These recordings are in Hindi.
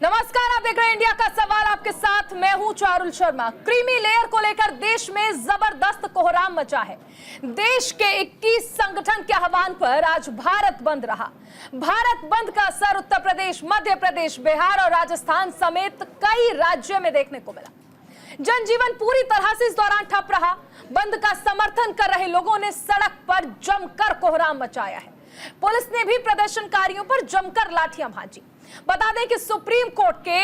नमस्कार, आप देख रहे हैं इंडिया का सवाल। आपके साथ मैं हूं चारुल शर्मा। क्रीमी लेयर को लेकर देश में जबरदस्त कोहराम मचा है। देश के 21 संगठन के आह्वान पर आज भारत बंद रहा। भारत बंद का असर उत्तर प्रदेश, मध्य प्रदेश, बिहार और राजस्थान समेत कई राज्यों में देखने को मिला। जनजीवन पूरी तरह से इस दौरान ठप रहा। बंद का समर्थन कर रहे लोगों ने सड़क पर जमकर कोहराम मचाया है। पुलिस ने भी प्रदर्शनकारियों पर जमकर लाठियां भांजी। बता दें कि सुप्रीम कोर्ट के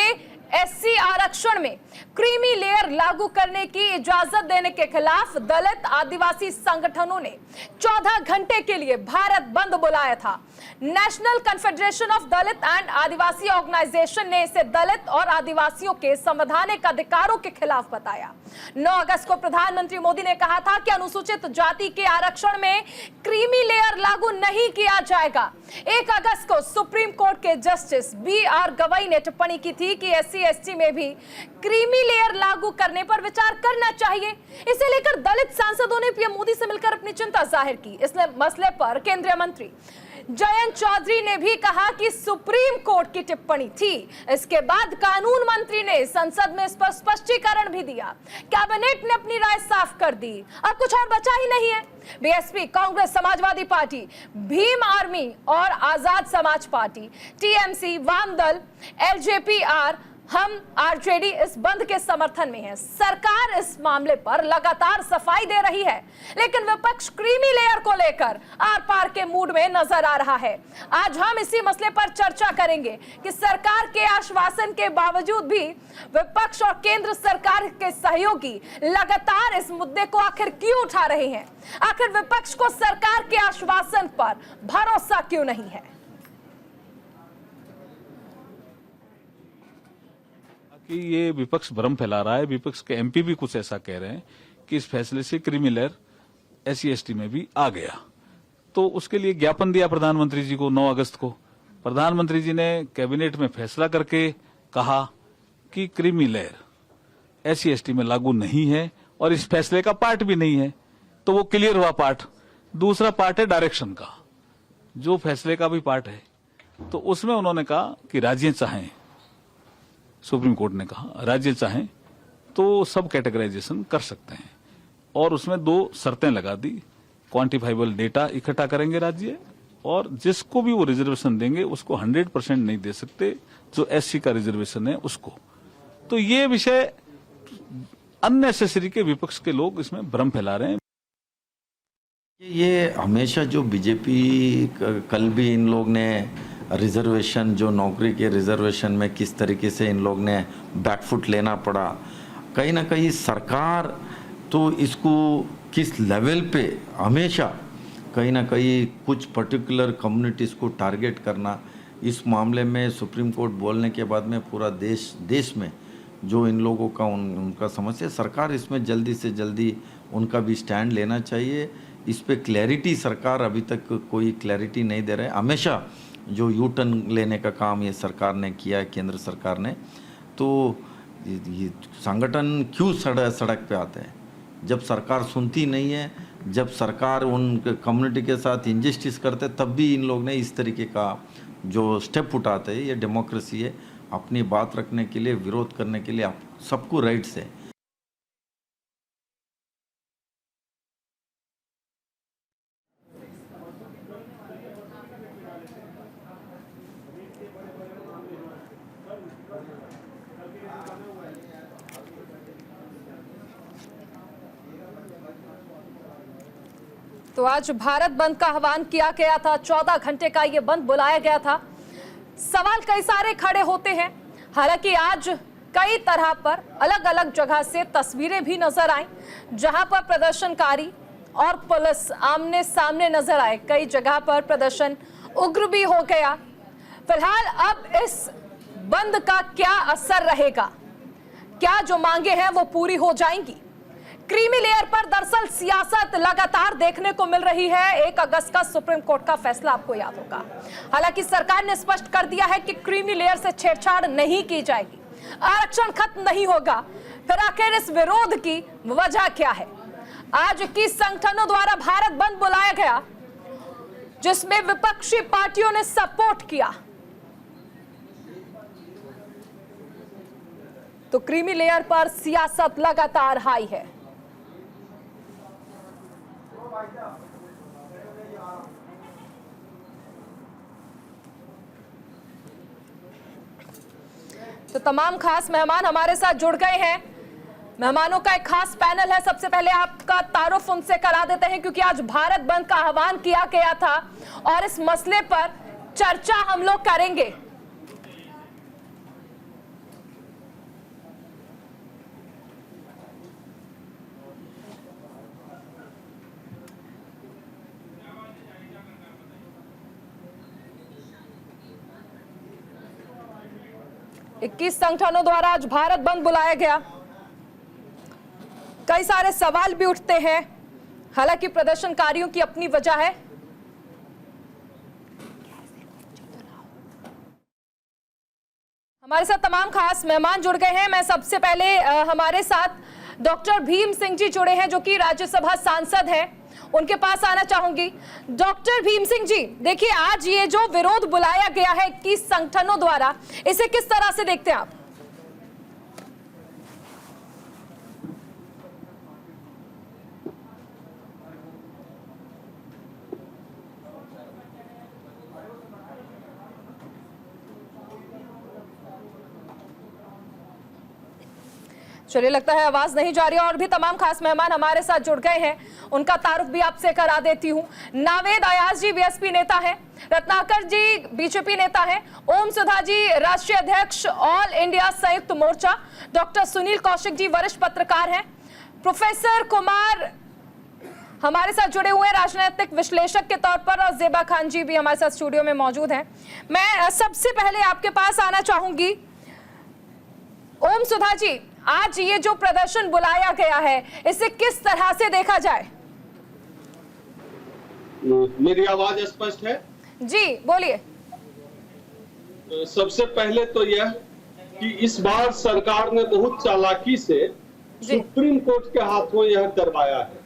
एससी आरक्षण में क्रीमी लेयर लागू करने की इजाजत देने के खिलाफ दलित आदिवासी संगठनों ने 14 घंटे के लिए भारत बंद बुलाया था। National confederation of Dalit and Adivasi organisation ने इसे दलित और आदिवासियों के संवैधानिक अधिकारों के खिलाफ बताया। 9 अगस्त को प्रधानमंत्री मोदी ने कहा था कि अनुसूचित जाति के आरक्षण में क्रीमी लेयर लागू नहीं किया जाएगा। 1 अगस्त को सुप्रीम कोर्ट के जस्टिस BR गवई ने टिप्पणी की थी कि SC/ST में भी क्रीमी लेयर लागू करने पर विचार करना चाहिए। इसे लेकर दलित सांसदों ने पीएम मोदी से मिलकर अपनी चिंता जाहिर की। इस मसले पर केंद्रीय मंत्री जयंत चौधरी ने भी कहा कि सुप्रीम कोर्ट की टिप्पणी थी। इसके बाद कानून मंत्री ने संसद में इस पर स्पष्टीकरण भी दिया। कैबिनेट ने अपनी राय साफ कर दी। अब कुछ और बचा ही नहीं है। BSP, Congress, Samajwadi party, Bhim army और आजाद समाज पार्टी, TMC, वाम दल, LJP-R, हम आरजेडी इस बंद के समर्थन में है। सरकार इस मामले पर लगातार सफाई दे रही है, लेकिन विपक्ष क्रीमी लेयर को लेकर आर पार के मूड में नजर आ रहा है। आज हम इसी मसले पर चर्चा करेंगे कि सरकार के आश्वासन के बावजूद भी विपक्ष और केंद्र सरकार के सहयोगी लगातार इस मुद्दे को आखिर क्यों उठा रहे हैं। आखिर विपक्ष को सरकार के आश्वासन पर भरोसा क्यों नहीं है। कि ये विपक्ष भ्रम फैला रहा है। विपक्ष के MP भी कुछ ऐसा कह रहे हैं कि इस फैसले से क्रीमी लेयर SC/ST में भी आ गया। तो उसके लिए ज्ञापन दिया प्रधानमंत्री जी को 9 अगस्त को। प्रधानमंत्री जी ने कैबिनेट में फैसला करके कहा कि क्रीमी लेयर SC/ST में लागू नहीं है और इस फैसले का पार्ट भी नहीं है। तो वो क्लियर हुआ पार्ट। दूसरा पार्ट है डायरेक्शन का, जो फैसले का भी पार्ट है। तो उसमें उन्होंने कहा कि राज्य चाहें, सुप्रीम कोर्ट ने कहा राज्य चाहें तो सब कैटेगराइजेशन कर सकते हैं। और उसमें 2 शर्तें लगा दी। क्वांटिफाइबल डेटा इकट्ठा करेंगे राज्य, और जिसको भी वो रिजर्वेशन देंगे उसको 100% नहीं दे सकते, जो SC का रिजर्वेशन है उसको। तो ये विषय अननेसेसरी के विपक्ष के लोग इसमें भ्रम फैला रहे हैं। ये हमेशा जो बीजेपी, कल भी इन लोग ने रिजर्वेशन, जो नौकरी के रिजर्वेशन में किस तरीके से इन लोग ने बैकफुट लेना पड़ा। कहीं ना कहीं सरकार तो इसको किस लेवल पे हमेशा कहीं ना कहीं कुछ पर्टिकुलर कम्युनिटीज़ को टारगेट करना, इस मामले में सुप्रीम कोर्ट बोलने के बाद में पूरा देश में जो इन लोगों का उनका समस्या, सरकार इसमें जल्दी से जल्दी उनका भी स्टैंड लेना चाहिए। इस पे क्लैरिटी सरकार अभी तक कोई क्लैरिटी नहीं दे रहे। हमेशा जो यू टर्न लेने का काम ये सरकार ने किया है, केंद्र सरकार ने। तो ये संगठन क्यों सड़क पे आते हैं? जब सरकार सुनती नहीं है, जब सरकार उन कम्युनिटी के साथ इंजस्टिस करते, तब भी इन लोग ने इस तरीके का जो स्टेप उठाते हैं। ये डेमोक्रेसी है, अपनी बात रखने के लिए, विरोध करने के लिए सबको राइट्स है। तो आज भारत बंद का आह्वान किया गया था। 14 घंटे का ये बंद बुलाया गया था। सवाल कई सारे खड़े होते हैं। हालांकि आज कई तरह पर अलग अलग जगह से तस्वीरें भी नजर आई, जहां पर प्रदर्शनकारी और पुलिस आमने सामने नजर आए। कई जगह पर प्रदर्शन उग्र भी हो गया। फिलहाल अब इस बंद का क्या असर रहेगा? क्या जो मांगे हैं वो पूरी हो जाएंगी? क्रीमी लेयर पर दरअसल सियासत लगातार देखने को मिल रही है। 1 अगस्त का सुप्रीम कोर्ट का फैसला आपको याद होगा। हालांकि सरकार ने स्पष्ट कर दिया है कि क्रीमी लेयर से छेड़छाड़ नहीं की जाएगी, आरक्षण खत्म नहीं होगा। फिर आखिर इस विरोध की वजह क्या है? आज 21 संगठनों द्वारा भारत बंद बुलाया गया, जिसमें विपक्षी पार्टियों ने सपोर्ट किया। तो क्रीमी लेयर पर सियासत लगातार हाई है। तो तमाम खास मेहमान हमारे साथ जुड़ गए हैं। मेहमानों का एक खास पैनल है। सबसे पहले आपका तारुफ उनसे करा देते हैं, क्योंकि आज भारत बंद का आह्वान किया गया था और इस मसले पर चर्चा हम लोग करेंगे। इक्कीस संगठनों द्वारा आज भारत बंद बुलाया गया। कई सारे सवाल भी उठते हैं, हालांकि प्रदर्शनकारियों की अपनी वजह है। हमारे साथ तमाम खास मेहमान जुड़ गए हैं। मैं सबसे पहले हमारे साथ डॉक्टर भीम सिंह जी जुड़े हैं, जो कि राज्यसभा सांसद हैं, उनके पास आना चाहूंगी। डॉक्टर भीम सिंह जी, देखिए आज ये जो विरोध बुलाया गया है 21 संगठनों द्वारा, इसे किस तरह से देखते हैं आप? चलिए, लगता है आवाज नहीं जा रही। और भी तमाम खास मेहमान हमारे साथ जुड़ गए हैं, उनका तारुफ भी आपसे करा देती हूं। नावेद अयाज जी बीएसपी नेता हैं, रत्नाकर जी बीजेपी नेता हैं, ओम सुधा जी राष्ट्रीय अध्यक्ष ऑल इंडिया संयुक्त मोर्चा, डॉक्टर सुनील कौशिक जी वरिष्ठ पत्रकार हैं, प्रोफेसर कुमार हमारे साथ जुड़े हुए हैं राजनीतिक विश्लेषक के तौर पर, और जेबा खान जी भी हमारे साथ स्टूडियो में मौजूद हैं। मैं सबसे पहले आपके पास आना चाहूंगी। ओम सुधा जी, आज ये जो प्रदर्शन बुलाया गया है, इसे किस तरह से देखा जाए? मेरी आवाज स्पष्ट है? जी बोलिए। सबसे पहले तो यह कि इस बार सरकार ने बहुत चालाकी से सुप्रीम कोर्ट के हाथों यह करवाया है,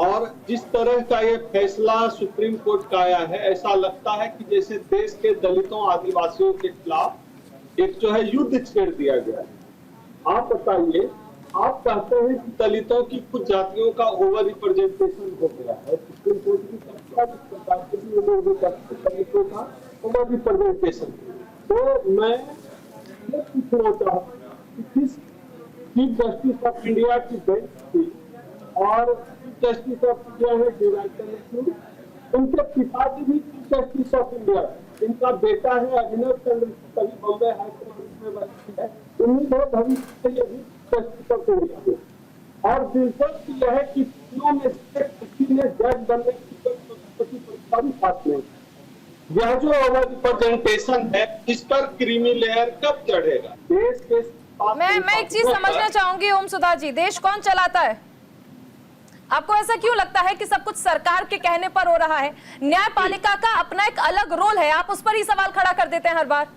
और जिस तरह का ये फैसला सुप्रीम कोर्ट का आया है, ऐसा लगता है कि जैसे देश के दलितों आदिवासियों के खिलाफ एक जो है युद्ध छेड़ दिया गया है। आप बताइए, आप कहते हैं कि दलितों की कुछ जातियों का ओवर रिप्रेजेंटेशन हो गया है, सुप्रीम कोर्ट की सरकार के भी दलितों का ओवर रिप्रेजेंटेशन। तो मैं ये पूछना चाहता हूँ कि चीफ जस्टिस ऑफ इंडिया की बेंच थी और चीफ जस्टिस ऑफ इंडिया है डिवाइस, उनके पिताजी भी चीफ जस्टिस ऑफ इंडिया, इनका बेटा है अभिनव चंद्र, कभी बॉम्बे हाईकोर्ट में बैठे है, उन्हीं भविष्य से यही जस्टिस ऑफ इंडिया। और दिलचस्प यह है कि तीनों में से किसी ने जज बनने की परीक्षा भी पास नहीं। यह जो ओवर रिप्रेजेंटेशन है, इस पर क्रीमी लेयर कब चढ़ेगा? देश के मैं एक चीज समझना चाहूंगी ओम सुधा जी, देश कौन चलाता है? आपको ऐसा क्यों लगता है कि सब कुछ सरकार के कहने पर हो रहा है? न्यायपालिका का अपना एक अलग रोल है, आप उस पर ही सवाल खड़ा कर देते हैं हर बार।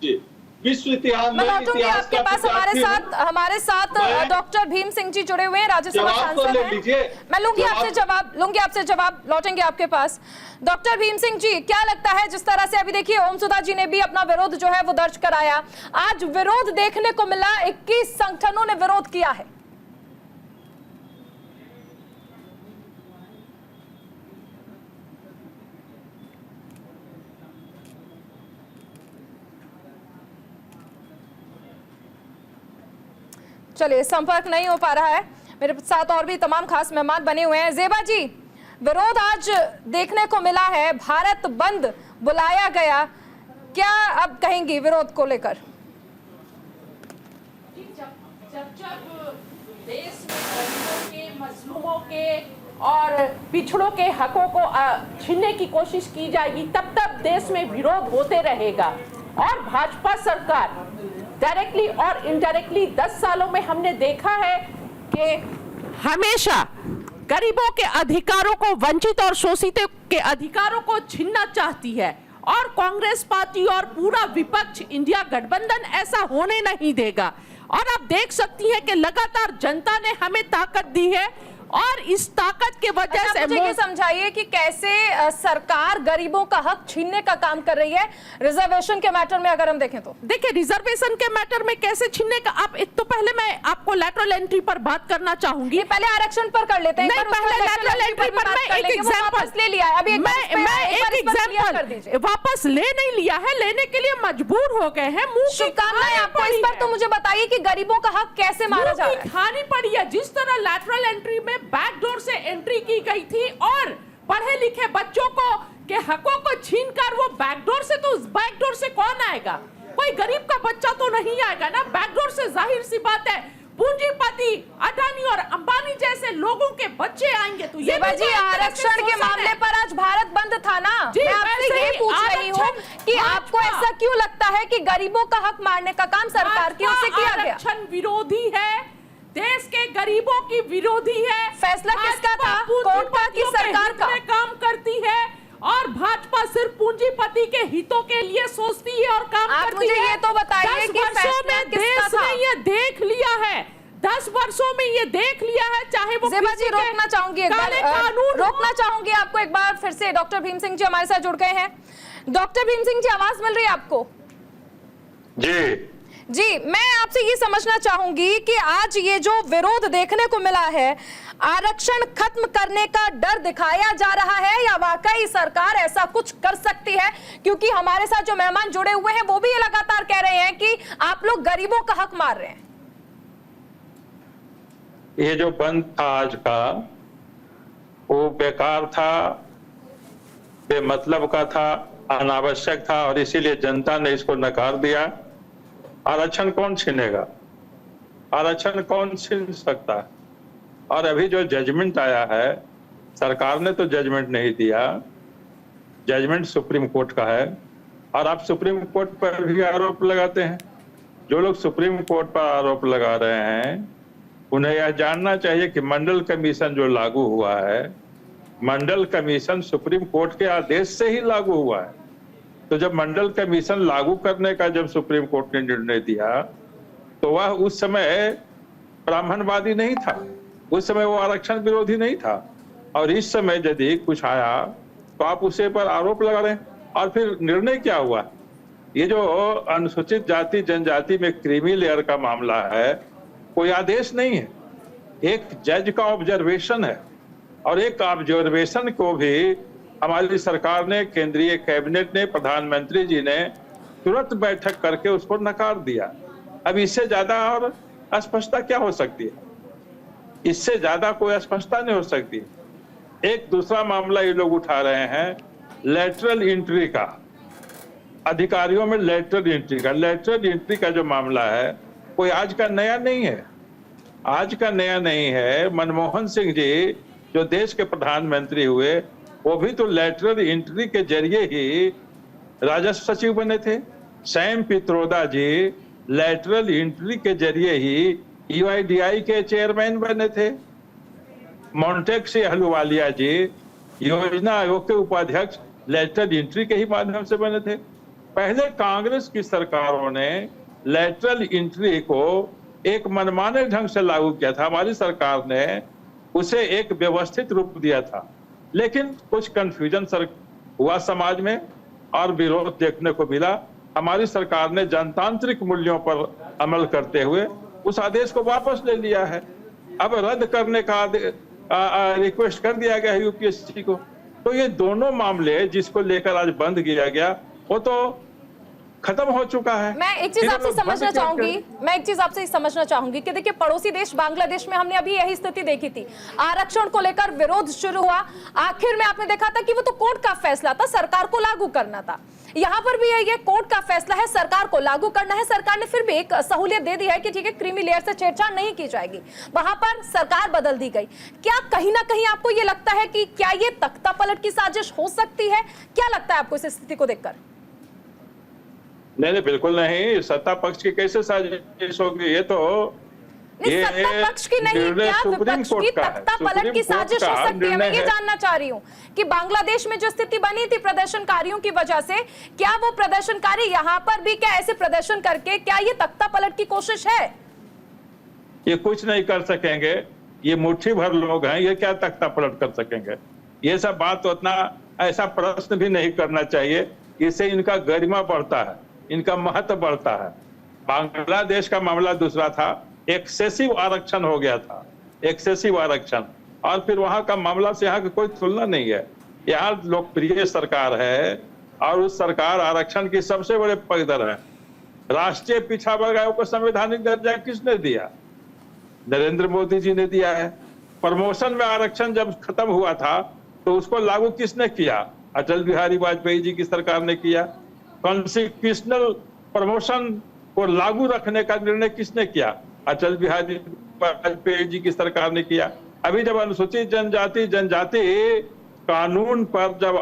जी, विश्व इतिहास में आपके पास हमारे साथ डॉक्टर भीम सिंह जी जुड़े हुए हैं, राज्यसभा सांसद हैं। मैं लूंगी आपसे जवाब लौटेंगे आपके पास। डॉक्टर भीम सिंह जी, क्या लगता है, जिस तरह से अभी देखिए ओम सुधा जी ने भी अपना विरोध जो है वो दर्ज कराया, आज विरोध देखने को मिला, 21 संगठनों ने विरोध किया है। चलिए, संपर्क नहीं हो पा रहा है। मेरे साथ और भी तमाम खास मेहमान बने हुए हैं। जेबा जी, विरोध आज देखने को मिला है, भारत बंद बुलाया गया, क्या अब कहेंगी विरोध को लेकर? जब देश में गरीबों के, मजलूमों के और पिछड़ों के हकों को छीनने की कोशिश की जाएगी, तब तक देश में विरोध होते रहेगा। और भाजपा सरकार डायरेक्टली और इनडायरेक्टली 10 सालों में हमने देखा है कि हमेशा गरीबों के अधिकारों को, वंचित और शोषितों के अधिकारों को छीनना चाहती है। और कांग्रेस पार्टी और पूरा विपक्ष, इंडिया गठबंधन ऐसा होने नहीं देगा। और आप देख सकती हैं कि लगातार जनता ने हमें ताकत दी है, और इस ताकत के वजह अच्छा, से मुझे ये समझाइए कि कैसे सरकार गरीबों का हक छीनने का काम कर रही है रिजर्वेशन के मैटर में, अगर हम देखें तो। देखिए रिजर्वेशन के मैटर में कैसे छीनने का, आप एक तो पहले मैं आपको लैटरल एंट्री पर बात करना चाहूंगी। पहले आरक्षण पर कर लेते हैं। नहीं, पहले लैटरल एंट्री पर मैं एक एग्जांपल ले लिया है। अभी मैं एक एग्जांपल वापस ले नहीं लिया है, लेने के लिए मजबूर हो गए हैं। मुंह की शुभकामनाएं खानी आपको। पड़ी इस पर है। तो मुझे बताइए कि गरीबों का हक कैसे मारा जा रहा है। खानी पड़ी है। जिस तरह लैटरल एंट्री में बैकडोर से एंट्री की गई थी और पढ़े लिखे बच्चों को के हकों को छीनकर वो बैकडोर से, तो उस बैकडोर से कौन आएगा? कोई गरीब का बच्चा तो नहीं आएगा ना बैकडोर से। जाहिर सी बात है पूंजीपति अडानी और अंबानी जैसे लोगों के बच्चे आएंगे। तो ये जी आरक्षण के मामले पर आज भारत बंद था ना, मैं आपसे ये पूछ रही हूँ कि आपको ऐसा क्यों लगता है कि गरीबों का हक मारने का काम सरकार की ओर से किया गया? आरक्षण विरोधी है, देश के गरीबों की विरोधी है। फैसला किसका था? कोर्ट का कि सरकार का? काम करती है और भाजपा सिर्फ पूंजीपति के हितों के लिए सोचती है और काम आप करती मुझे है। ये तो बताइए 10 कि वर्षों फैसला में किसका देश था? ने ये देख लिया है, 10 वर्षों में ये देख लिया है, चाहे वो ज़ेबा जी किसी के रोकना चाहूंगी एक बार, काले कानून रोकना चाहूंगी आपको एक बार फिर से। डॉक्टर भीम सिंह जी हमारे साथ जुड़ गए हैं। डॉक्टर भीम सिंह जी आवाज मिल रही है आपको? जी, मैं आपसे ये समझना चाहूंगी कि आज ये जो विरोध देखने को मिला है, आरक्षण खत्म करने का डर दिखाया जा रहा है या वाकई सरकार ऐसा कुछ कर सकती है? क्योंकि हमारे साथ जो मेहमान जुड़े हुए हैं वो भी ये लगातार कह रहे हैं कि आप लोग गरीबों का हक मार रहे हैं। ये जो बंद था आज का, वो बेकार था, बेमतलब का था, अनावश्यक था और इसीलिए जनता ने इसको नकार दिया। आरक्षण कौन छीनेगा? आरक्षण कौन छीन सकता है? और अभी जो जजमेंट आया है, सरकार ने तो जजमेंट नहीं दिया, जजमेंट सुप्रीम कोर्ट का है और आप सुप्रीम कोर्ट पर भी आरोप लगाते हैं। जो लोग सुप्रीम कोर्ट पर आरोप लगा रहे हैं उन्हें यह जानना चाहिए कि मंडल कमीशन जो लागू हुआ है, मंडल कमीशन सुप्रीम कोर्ट के आदेश से ही लागू हुआ है। तो जब मंडल कमीशन लागू करने का जब सुप्रीम कोर्ट ने निर्णय दिया तो वह उस समय ब्राह्मणवादी नहीं था, उस समय वो आरक्षण विरोधी नहीं था। और इस समय यदि कुछ आया तो आप उसे पर आरोप लगा रहे हैं। और फिर निर्णय क्या हुआ? ये जो अनुसूचित जाति जनजाति में क्रीमी लेयर का मामला है, कोई आदेश नहीं है, एक जज का ऑब्जर्वेशन है और एक ऑब्जर्वेशन को भी हमारी सरकार ने, केंद्रीय कैबिनेट ने, प्रधानमंत्री जी ने तुरंत बैठक करके उसको नकार दिया। अब इससे ज्यादा और अस्पष्टता क्या हो सकती है? इससे ज्यादा कोई स्पष्टता नहीं हो सकती। एक दूसरा मामला ये लोग उठा रहे हैं लेटरल एंट्री का, अधिकारियों में लेटरल एंट्री का। लेटरल एंट्री का जो मामला है कोई आज का नया नहीं है, आज का नया नहीं है। मनमोहन सिंह जी जो देश के प्रधानमंत्री हुए वो भी तो लेटरल एंट्री के जरिए ही राजस्व सचिव बने थे। सैम पित्रोदा जी लेटरल एंट्री के जरिए ही यूआईडीआई के चेयरमैन बने थे। मोन्टेक अहलुवालिया जी योजना आयोग के उपाध्यक्ष लेटरल एंट्री के ही माध्यम से बने थे। पहले कांग्रेस की सरकारों ने लेटरल एंट्री को एक मनमाने ढंग से लागू किया था, हमारी सरकार ने उसे एक व्यवस्थित रूप दिया था। लेकिन कुछ कंफ्यूजन हुआ समाज में और विरोध देखने को मिला। हमारी सरकार ने जनतांत्रिक मूल्यों पर अमल करते हुए उस आदेश को वापस ले लिया है। अब रद्द करने का रिक्वेस्ट कर दिया गया है यूपीएससी को। तो ये दोनों मामले जिसको लेकर आज बंद किया गया वो तो खत्म हो चुका है। मैं एक चीज आपसे समझना चाहूंगी कि देखिए पड़ोसी देश बांग्लादेश में हमने अभी यही स्थिति देखी थी, आरक्षण को लेकर विरोध शुरू हुआ, आखिर में आपने देखा था कि वो तो कोर्ट का फैसला था, सरकार को लागू करना था। यहाँ पर भी ये कोर्ट का फैसला है, सरकार को लागू करना है। सरकार ने फिर भी एक सहूलियत दे दी है कि ठीक है क्रीमी लेयर से छेड़छाड़ नहीं की जाएगी, वहां पर सरकार बदल दी गई। क्या कहीं ना कहीं आपको ये लगता है कि क्या ये तख्ता पलट की साजिश हो सकती है? क्या लगता है आपको इस स्थिति को देखकर? नहीं, बिल्कुल नहीं। सत्ता पक्ष की कैसे साजिश होगी? ये तो सत्ता पक्ष की नहीं, क्या विपक्ष की तख्ता पलट की साजिश हो सकती है? मैं ये जानना चाह रही हूँ कि बांग्लादेश में जो स्थिति बनी थी प्रदर्शनकारियों की वजह से, क्या वो प्रदर्शनकारी यहाँ पर भी क्या ऐसे प्रदर्शन करके क्या ये तख्ता पलट की कोशिश है? ये कुछ नहीं कर सकेंगे। ये मुट्ठी भर लोग हैं, ये क्या तख्ता पलट कर सकेंगे? ये सब बात तो उतना ऐसा प्रश्न भी नहीं करना चाहिए। इससे इनका गरिमा बढ़ता है, इनका महत्व बढ़ता है। बांग्लादेश का मामला दूसरा था, एक्सेसिव आरक्षण हो गया था, एक्सेसिव आरक्षण, और फिर वहां का मामला से यहाँ की कोई तुलना नहीं है। यहाँ लोकप्रिय सरकार है और उस सरकार आरक्षण की सबसे बड़े पक्षधर है। राष्ट्रीय पिछड़ा वर्ग आयोग को संवैधानिक दर्जा किसने दिया? नरेंद्र मोदी जी ने दिया है। प्रमोशन में आरक्षण जब खत्म हुआ था तो उसको लागू किसने किया? अटल बिहारी वाजपेयी जी की सरकार ने किया। कॉन्स्टिट्यूशनल प्रमोशन को लागू रखने का निर्णय किसने किया? अटल बिहारी वाजपेयी जी की सरकार ने किया। अभी जब अनुसूचित जनजाति कानून पर जब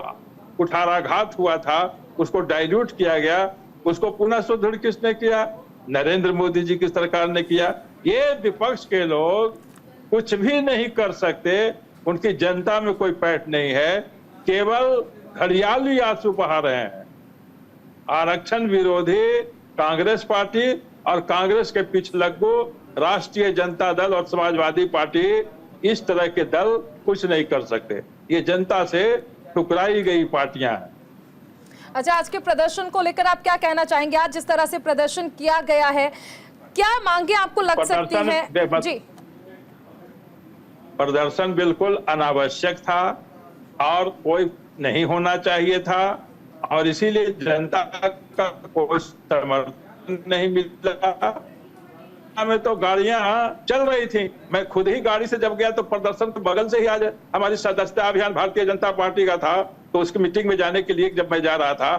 कुठाराघात हुआ था, उसको डाइल्यूट किया गया, उसको पुनः सुदृढ़ किसने किया? नरेंद्र मोदी जी की सरकार ने किया। ये विपक्ष के लोग कुछ भी नहीं कर सकते, उनकी जनता में कोई पैठ नहीं है, केवल घड़ियाली आंसू बहा रहे हैं। आरक्षण विरोधी कांग्रेस पार्टी और कांग्रेस के पिछलग्गू राष्ट्रीय जनता दल और समाजवादी पार्टी, इस तरह के दल कुछ नहीं कर सकते। ये जनता से ठुकराई गई पार्टियां हैं। अच्छा, आज के प्रदर्शन को लेकर आप क्या कहना चाहेंगे? आज जिस तरह से प्रदर्शन किया गया है, क्या मांगे आपको लग सकती हैं? जी, प्रदर्शन बिल्कुल अनावश्यक था और कोई नहीं होना चाहिए था, और इसीलिए जनता का कोई समर्थन नहीं मिला। में तो गाड़ियां चल रही थी, मैं खुद ही गाड़ी से जब गया तो प्रदर्शन के बगल से ही आज हमारी सदस्यता अभियान भारतीय जनता पार्टी का था, तो उसकी मीटिंग में जाने के लिए जब मैं जा रहा था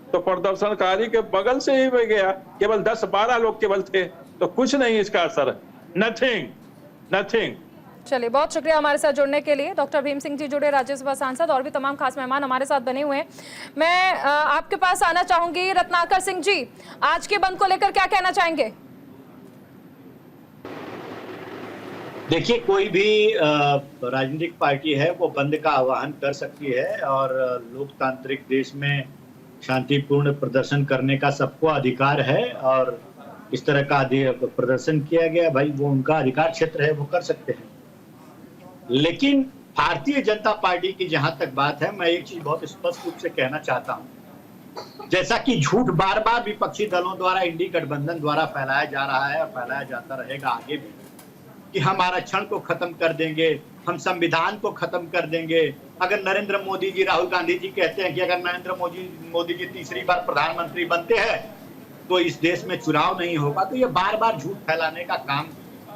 तो प्रदर्शनकारी के बगल से ही मैं गया, केवल 10-12 लोग केवल थे, तो कुछ नहीं इसका असर, नथिंग। चलिए, बहुत शुक्रिया हमारे साथ जुड़ने के लिए। डॉक्टर भीम सिंह जी जुड़े, राज्यसभा सांसद, और भी तमाम खास मेहमान हमारे साथ बने हुए हैं। मैं आपके पास आना चाहूंगी रत्नाकर सिंह जी, आज के बंद को लेकर क्या कहना चाहेंगे? देखिए, कोई भी राजनीतिक पार्टी है वो बंद का आह्वान कर सकती है, और लोकतांत्रिक देश में शांतिपूर्ण प्रदर्शन करने का सबको अधिकार है, और इस तरह का प्रदर्शन किया गया, भाई वो उनका अधिकार क्षेत्र है, वो कर सकते हैं। लेकिन भारतीय जनता पार्टी की जहां तक बात है, मैं एक चीज बहुत स्पष्ट रूप से कहना चाहता हूं, जैसा कि झूठ बार बार विपक्षी दलों द्वारा, इंडी गठबंधन द्वारा फैलाया जा रहा है और फैलाया जाता रहेगा आगे भी, कि हम आरक्षण को खत्म कर देंगे, हम संविधान को खत्म कर देंगे। अगर नरेंद्र मोदी जी, राहुल गांधी जी कहते हैं कि अगर नरेंद्र मोदी जी तीसरी बार प्रधानमंत्री बनते हैं तो इस देश में चुनाव नहीं होगा, तो ये बार बार झूठ फैलाने का काम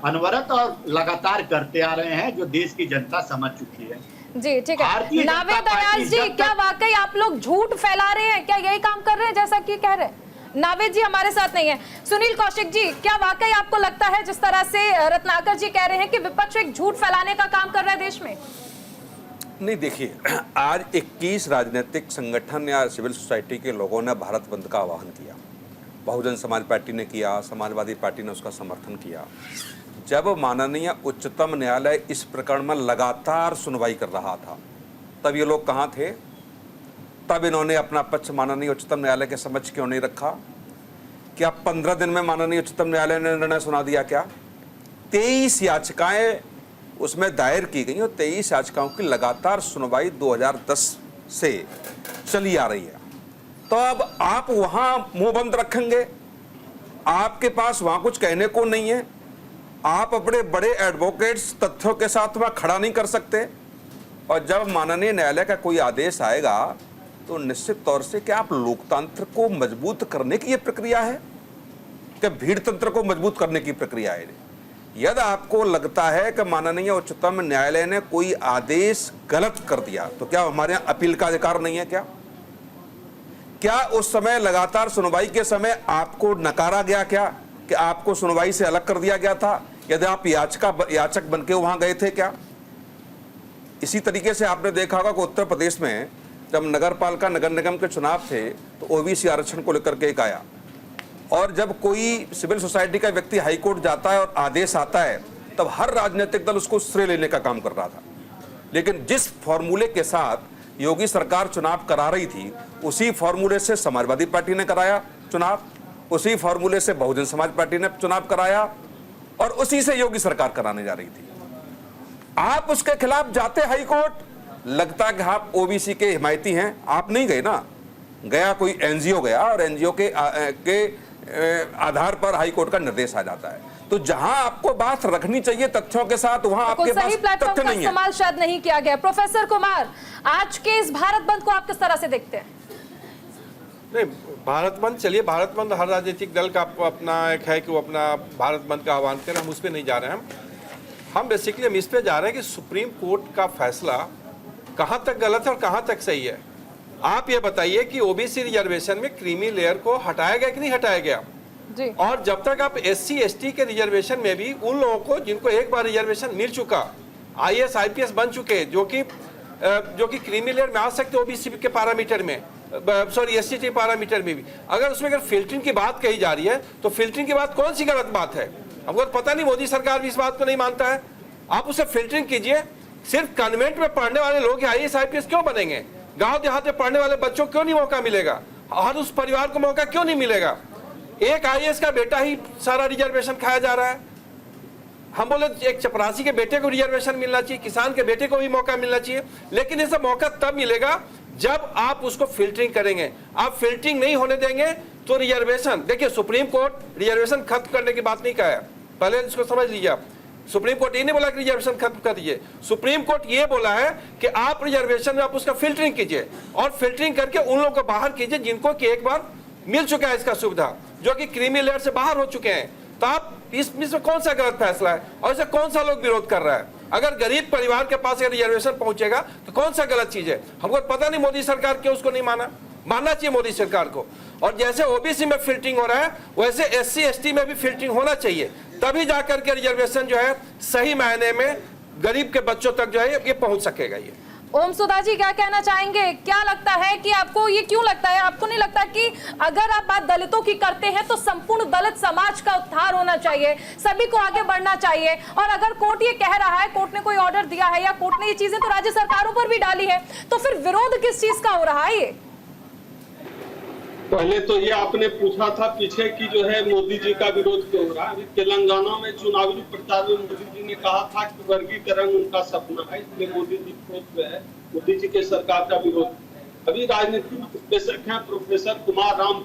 अनवरत और लगातार करते आ रहे हैं, जो देश की जनता समझ चुकी है। जी, ठीक है। नावेद अयाज जी, क्या वाकई आप लोग झूठ फैला रहे हैं? क्या यही काम कर रहे हैं जैसा कि कह रहे हैं? नावेद जी हमारे साथ नहीं है। सुनील कौशिक जी, क्या वाकई आपको लगता है जिस तरह से रत्नाकर जी कह रहे हैं कि विपक्ष एक झूठ फैलाने का काम कर रहा है देश में? नहीं, देखिए, आज 21 राजनीतिक संगठन या सिविल सोसाइटी के लोगों ने भारत बंद का आह्वान किया। बहुजन समाज पार्टी ने किया, समाजवादी पार्टी ने उसका समर्थन किया। जब माननीय उच्चतम न्यायालय इस प्रकरण में लगातार सुनवाई कर रहा था, तब ये लोग कहाँ थे? तब इन्होंने अपना पक्ष माननीय उच्चतम न्यायालय के समक्ष क्यों नहीं रखा? क्या 15 दिन में माननीय उच्चतम न्यायालय ने निर्णय सुना दिया क्या? 23 याचिकाएं उसमें दायर की गई और 23 याचिकाओं की लगातार सुनवाई 2010 से चली आ रही है। तो अब आप वहां मुंह बंद रखेंगे? आपके पास वहां कुछ कहने को नहीं है? आप अपने बड़े एडवोकेट्स तथ्यों के साथ वहां खड़ा नहीं कर सकते? और जब माननीय न्यायालय का कोई आदेश आएगा तो निश्चित तौर से क्या आप लोकतंत्र को मजबूत करने की ये प्रक्रिया है, क्या भीड़ तंत्र को मजबूत करने की प्रक्रिया है? यदि आपको लगता है कि माननीय उच्चतम न्यायालय ने कोई आदेश गलत कर दिया तो क्या हमारे यहाँ अपील का अधिकार नहीं है? क्या उस समय लगातार सुनवाई के समय आपको नकारा गया क्या, कि आपको सुनवाई से अलग कर दिया गया था यदि आप याचक बन के वहां गए थे क्या? इसी तरीके से आपने देखा होगा कि उत्तर प्रदेश में जब नगर पालिका नगर निगम के चुनाव थे तो ओबीसी आरक्षण को लेकर के एक आया, और जब कोई सिविल सोसाइटी का व्यक्ति हाईकोर्ट जाता है और आदेश आता है तब हर राजनीतिक दल उसको श्रेय लेने का काम कर रहा था। लेकिन जिस फॉर्मूले के साथ योगी सरकार चुनाव करा रही थी, उसी फॉर्मूले से समाजवादी पार्टी ने कराया चुनाव, उसी फॉर्मूले से बहुजन समाज पार्टी ने चुनाव कराया, और उसी से योगी सरकार कराने जा रही थी। आप उसके खिलाफ जाते हाई कोर्ट, लगता कि आप ओबीसी के हिमायती हैं, आप नहीं गए ना, गया कोई एनजीओ गया और एनजीओ के आधार पर हाई कोर्ट का निर्देश आ जाता है। तो जहां आपको बात रखनी चाहिए तथ्यों के साथ, वहां आपके पास तथ्य नहीं है। इस्तेमाल शायद नहीं किया गया। प्रोफेसर कुमार, आज के इस भारत बंद को आप किस तरह से देखते हैं? नहीं, भारत बंद, चलिए भारत बंद हर राजनीतिक दल का अपना एक है कि वो अपना भारत बंद का आह्वान करें, हम उस पर नहीं जा रहे हैं। हम बेसिकली हम इस पे जा रहे हैं कि सुप्रीम कोर्ट का फैसला कहाँ तक गलत है और कहाँ तक सही है। आप ये बताइए कि ओबीसी रिजर्वेशन में क्रीमी लेयर को हटाया गया कि नहीं हटाया गया जी। और जब तक आप एससी एसटी के रिजर्वेशन में भी उन लोगों को जिनको एक बार रिजर्वेशन मिल चुका, आईएएस आईपीएस बन चुके, जो कि क्रीमी लेयर में आ सकते ओबीसी के पैरामीटर में, सॉरी एससी पैरामीटर में भी, अगर उसमें अगर फिल्टरिंग की बात कही जा रही है तो फिल्टरिंग की बात कौन सी गलत बात है? हमको पता नहीं, मोदी सरकार भी इस बात को नहीं मानता है। आप उसे फिल्टरिंग कीजिए। सिर्फ कन्वेंट में पढ़ने वाले लोग आईएएस आईपीएस क्यों बनेंगे? गांव देहात में पढ़ने वाले बच्चों को क्यों नहीं मौका मिलेगा? हर उस परिवार को मौका क्यों नहीं मिलेगा? एक आईएएस का बेटा ही सारा रिजर्वेशन खाया जा रहा है। हम बोले एक चपरासी के बेटे को रिजर्वेशन मिलना चाहिए, किसान के बेटे को भी मौका मिलना चाहिए, लेकिन इसका मौका तब मिलेगा जब आप उसको फिल्टरिंग करेंगे। आप फिल्टरिंग नहीं होने देंगे तो रिजर्वेशन, देखिए सुप्रीम कोर्ट रिजर्वेशन खत्म करने की बात नहीं कहा है, पहले इसको समझ लीजिए आप। सुप्रीम कोर्ट ये नहीं बोला कि रिजर्वेशन खत्म कर दीजिए, सुप्रीम कोर्ट ये बोला है कि आप रिजर्वेशन में आप उसका फिल्टरिंग कीजिए और फिल्टरिंग करके उन लोगों को बाहर कीजिए जिनको कि एक बार मिल चुका है इसका सुविधा, जो कि क्रीमी लेयर से बाहर हो चुके हैं। तो आप इसमें कौन सा गलत फैसला है और इसे कौन सा लोग विरोध कर रहा है? अगर गरीब परिवार के पास अगर रिजर्वेशन पहुंचेगा तो कौन सा गलत चीज है? हमको पता नहीं मोदी सरकार क्यों उसको नहीं मानना चाहिए मोदी सरकार को। और जैसे ओबीसी में फिल्टरिंग हो रहा है वैसे एससी एसटी में भी फिल्टरिंग होना चाहिए, तभी जाकर के रिजर्वेशन जो है सही मायने में गरीब के बच्चों तक जो है ये पहुंच सकेगा। ये ओम सुधा जी क्या कहना चाहेंगे? क्या लगता है कि आपको ये क्यों लगता है, आपको नहीं लगता कि अगर आप बात दलितों की करते हैं तो संपूर्ण दलित समाज का उद्धार होना चाहिए, सभी को आगे बढ़ना चाहिए? और अगर कोर्ट ये कह रहा है, कोर्ट ने कोई ऑर्डर दिया है या कोर्ट ने ये चीजें तो राज्य सरकारों पर भी डाली है, तो फिर विरोध किस चीज का हो रहा है? ये पहले तो ये आपने पूछा था पीछे की जो है मोदी जी का विरोध क्यों हो रहा है। तेलंगाना में चुनावी प्रचार में मोदी जी ने कहा था कि वर्गीकरण उनका सपना है, इसलिए मोदी जी जो है मोदी जी के सरकार का विरोध। अभी राजनीतिक विश्लेषक हैं प्रोफेसर कुमार राम,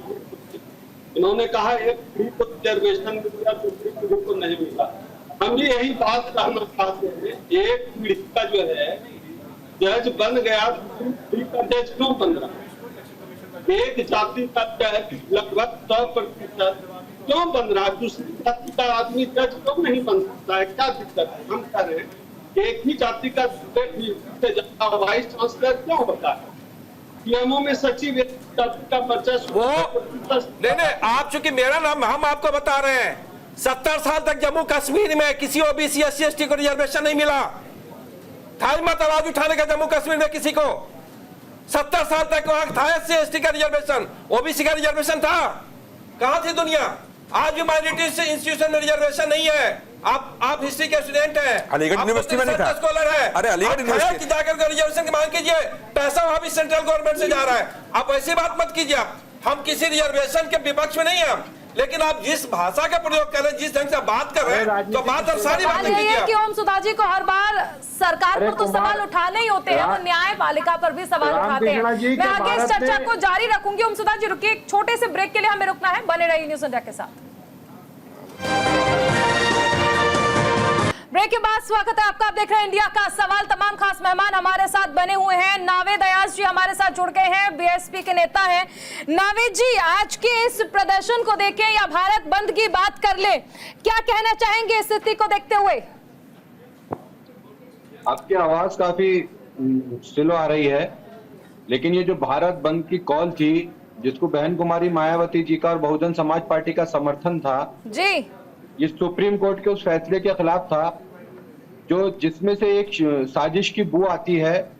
इन्होंने कहा एक फ्री को रिजर्वेशन मिला दूसरी को नहीं मिला। हम भी यही बात कहना चाहते हैं, एक पीढ़ी का जो है जज बन गया, दूसरी का जज क्यों बन रहा है? एक जाति का लगभग 100% क्यों बन रहा है? दूसरी जाति का आदमी जज क्यों नहीं बन सकता है? क्या दिक्कत है? हम कह रहे हैं एक ही जाति का वाइस चांसलर क्यों होता है? पीएमओ में सचिव एक जाति का पर्चा वो नहीं, आप चूंकि मेरा नाम, हम आपको बता रहे हैं 70 साल तक जम्मू कश्मीर में किसी ओबीसी एससी एसटी को रिजर्वेशन नहीं मिला था। मत आवाज उठाने का जम्मू कश्मीर में किसी को 70 साल तक वहां था एससी एसटी का रिजर्वेशन, ओबीसी का रिजर्वेशन था। कहां थी दुनिया? आज भी माइनॉरिटी इंस्टीट्यूशन में रिजर्वेशन नहीं है। आप हिस्ट्री के स्टूडेंट हैं, अलीगढ़ यूनिवर्सिटी में नहीं था, स्कॉलर है। अरे अलीगढ़ यूनिवर्सिटी जाकर रिजर्वेशन की मांग कीजिए, पैसा वहां भी सेंट्रल गवर्नमेंट से जा रहा है। आप ऐसी बात मत कीजिए। हम किसी रिजर्वेशन के विपक्ष में नहीं है, लेकिन आप जिस भाषा का प्रयोग कर रहे हैं, जिस ढंग से बात कर रहे हैं, तो बात और सारी बातें कीजिए। कि ओम सुधा जी को हर बार सरकार पर तो सवाल उठाने ही होते हैं, वो न्यायपालिका पर भी सवाल उठाते हैं। मैं आगे इस चर्चा को जारी रखूंगी। ओम सुधा जी रुकिए, एक छोटे से ब्रेक के लिए हमें रुकना है, बने रहिए न्यूज़ इंडिया के साथ। ब्रेक के बाद स्वागत है आपका। आप देख रहे हैं इंडिया का सवाल। तमाम खास मेहमान हमारे साथ बने हुए हैं। नावेद अयाज जी हमारे साथ जुड़ गए हैं, बीएसपी के नेता हैं। नावेद जी, आज के इस प्रदर्शन को देखें या भारत बंद की बात कर ले, क्या कहना चाहेंगे स्थिति को देखते हुए? आपकी आवाज काफी स्लो आ रही है, लेकिन ये जो भारत बंद की कॉल थी, जिसको बहन कुमारी मायावती जी का और बहुजन समाज पार्टी का समर्थन था जी, ये सुप्रीम कोर्ट के उस फैसले के खिलाफ था जो जिसमें से एक साजिश की बू आती है,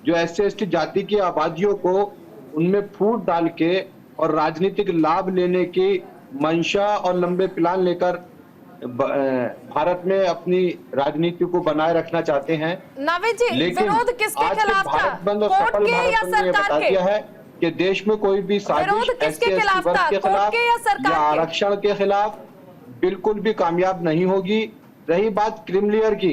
जो एससी एसटी जाति की आबादियों को उनमें फूट डाल के और राजनीतिक लाभ लेने की मंशा और लंबे प्लान लेकर भारत में अपनी राजनीति को बनाए रखना चाहते हैं। नावेद जी, विरोध किसके खिलाफ था? कोर्ट के या सरकार के? है कि देश में कोई भी साजिश किसके खिलाफ था? कोर्ट के या सरकार के? आरक्षण के खिलाफ बिल्कुल भी कामयाब नहीं होगी। रही बात क्रीमी लेयर की,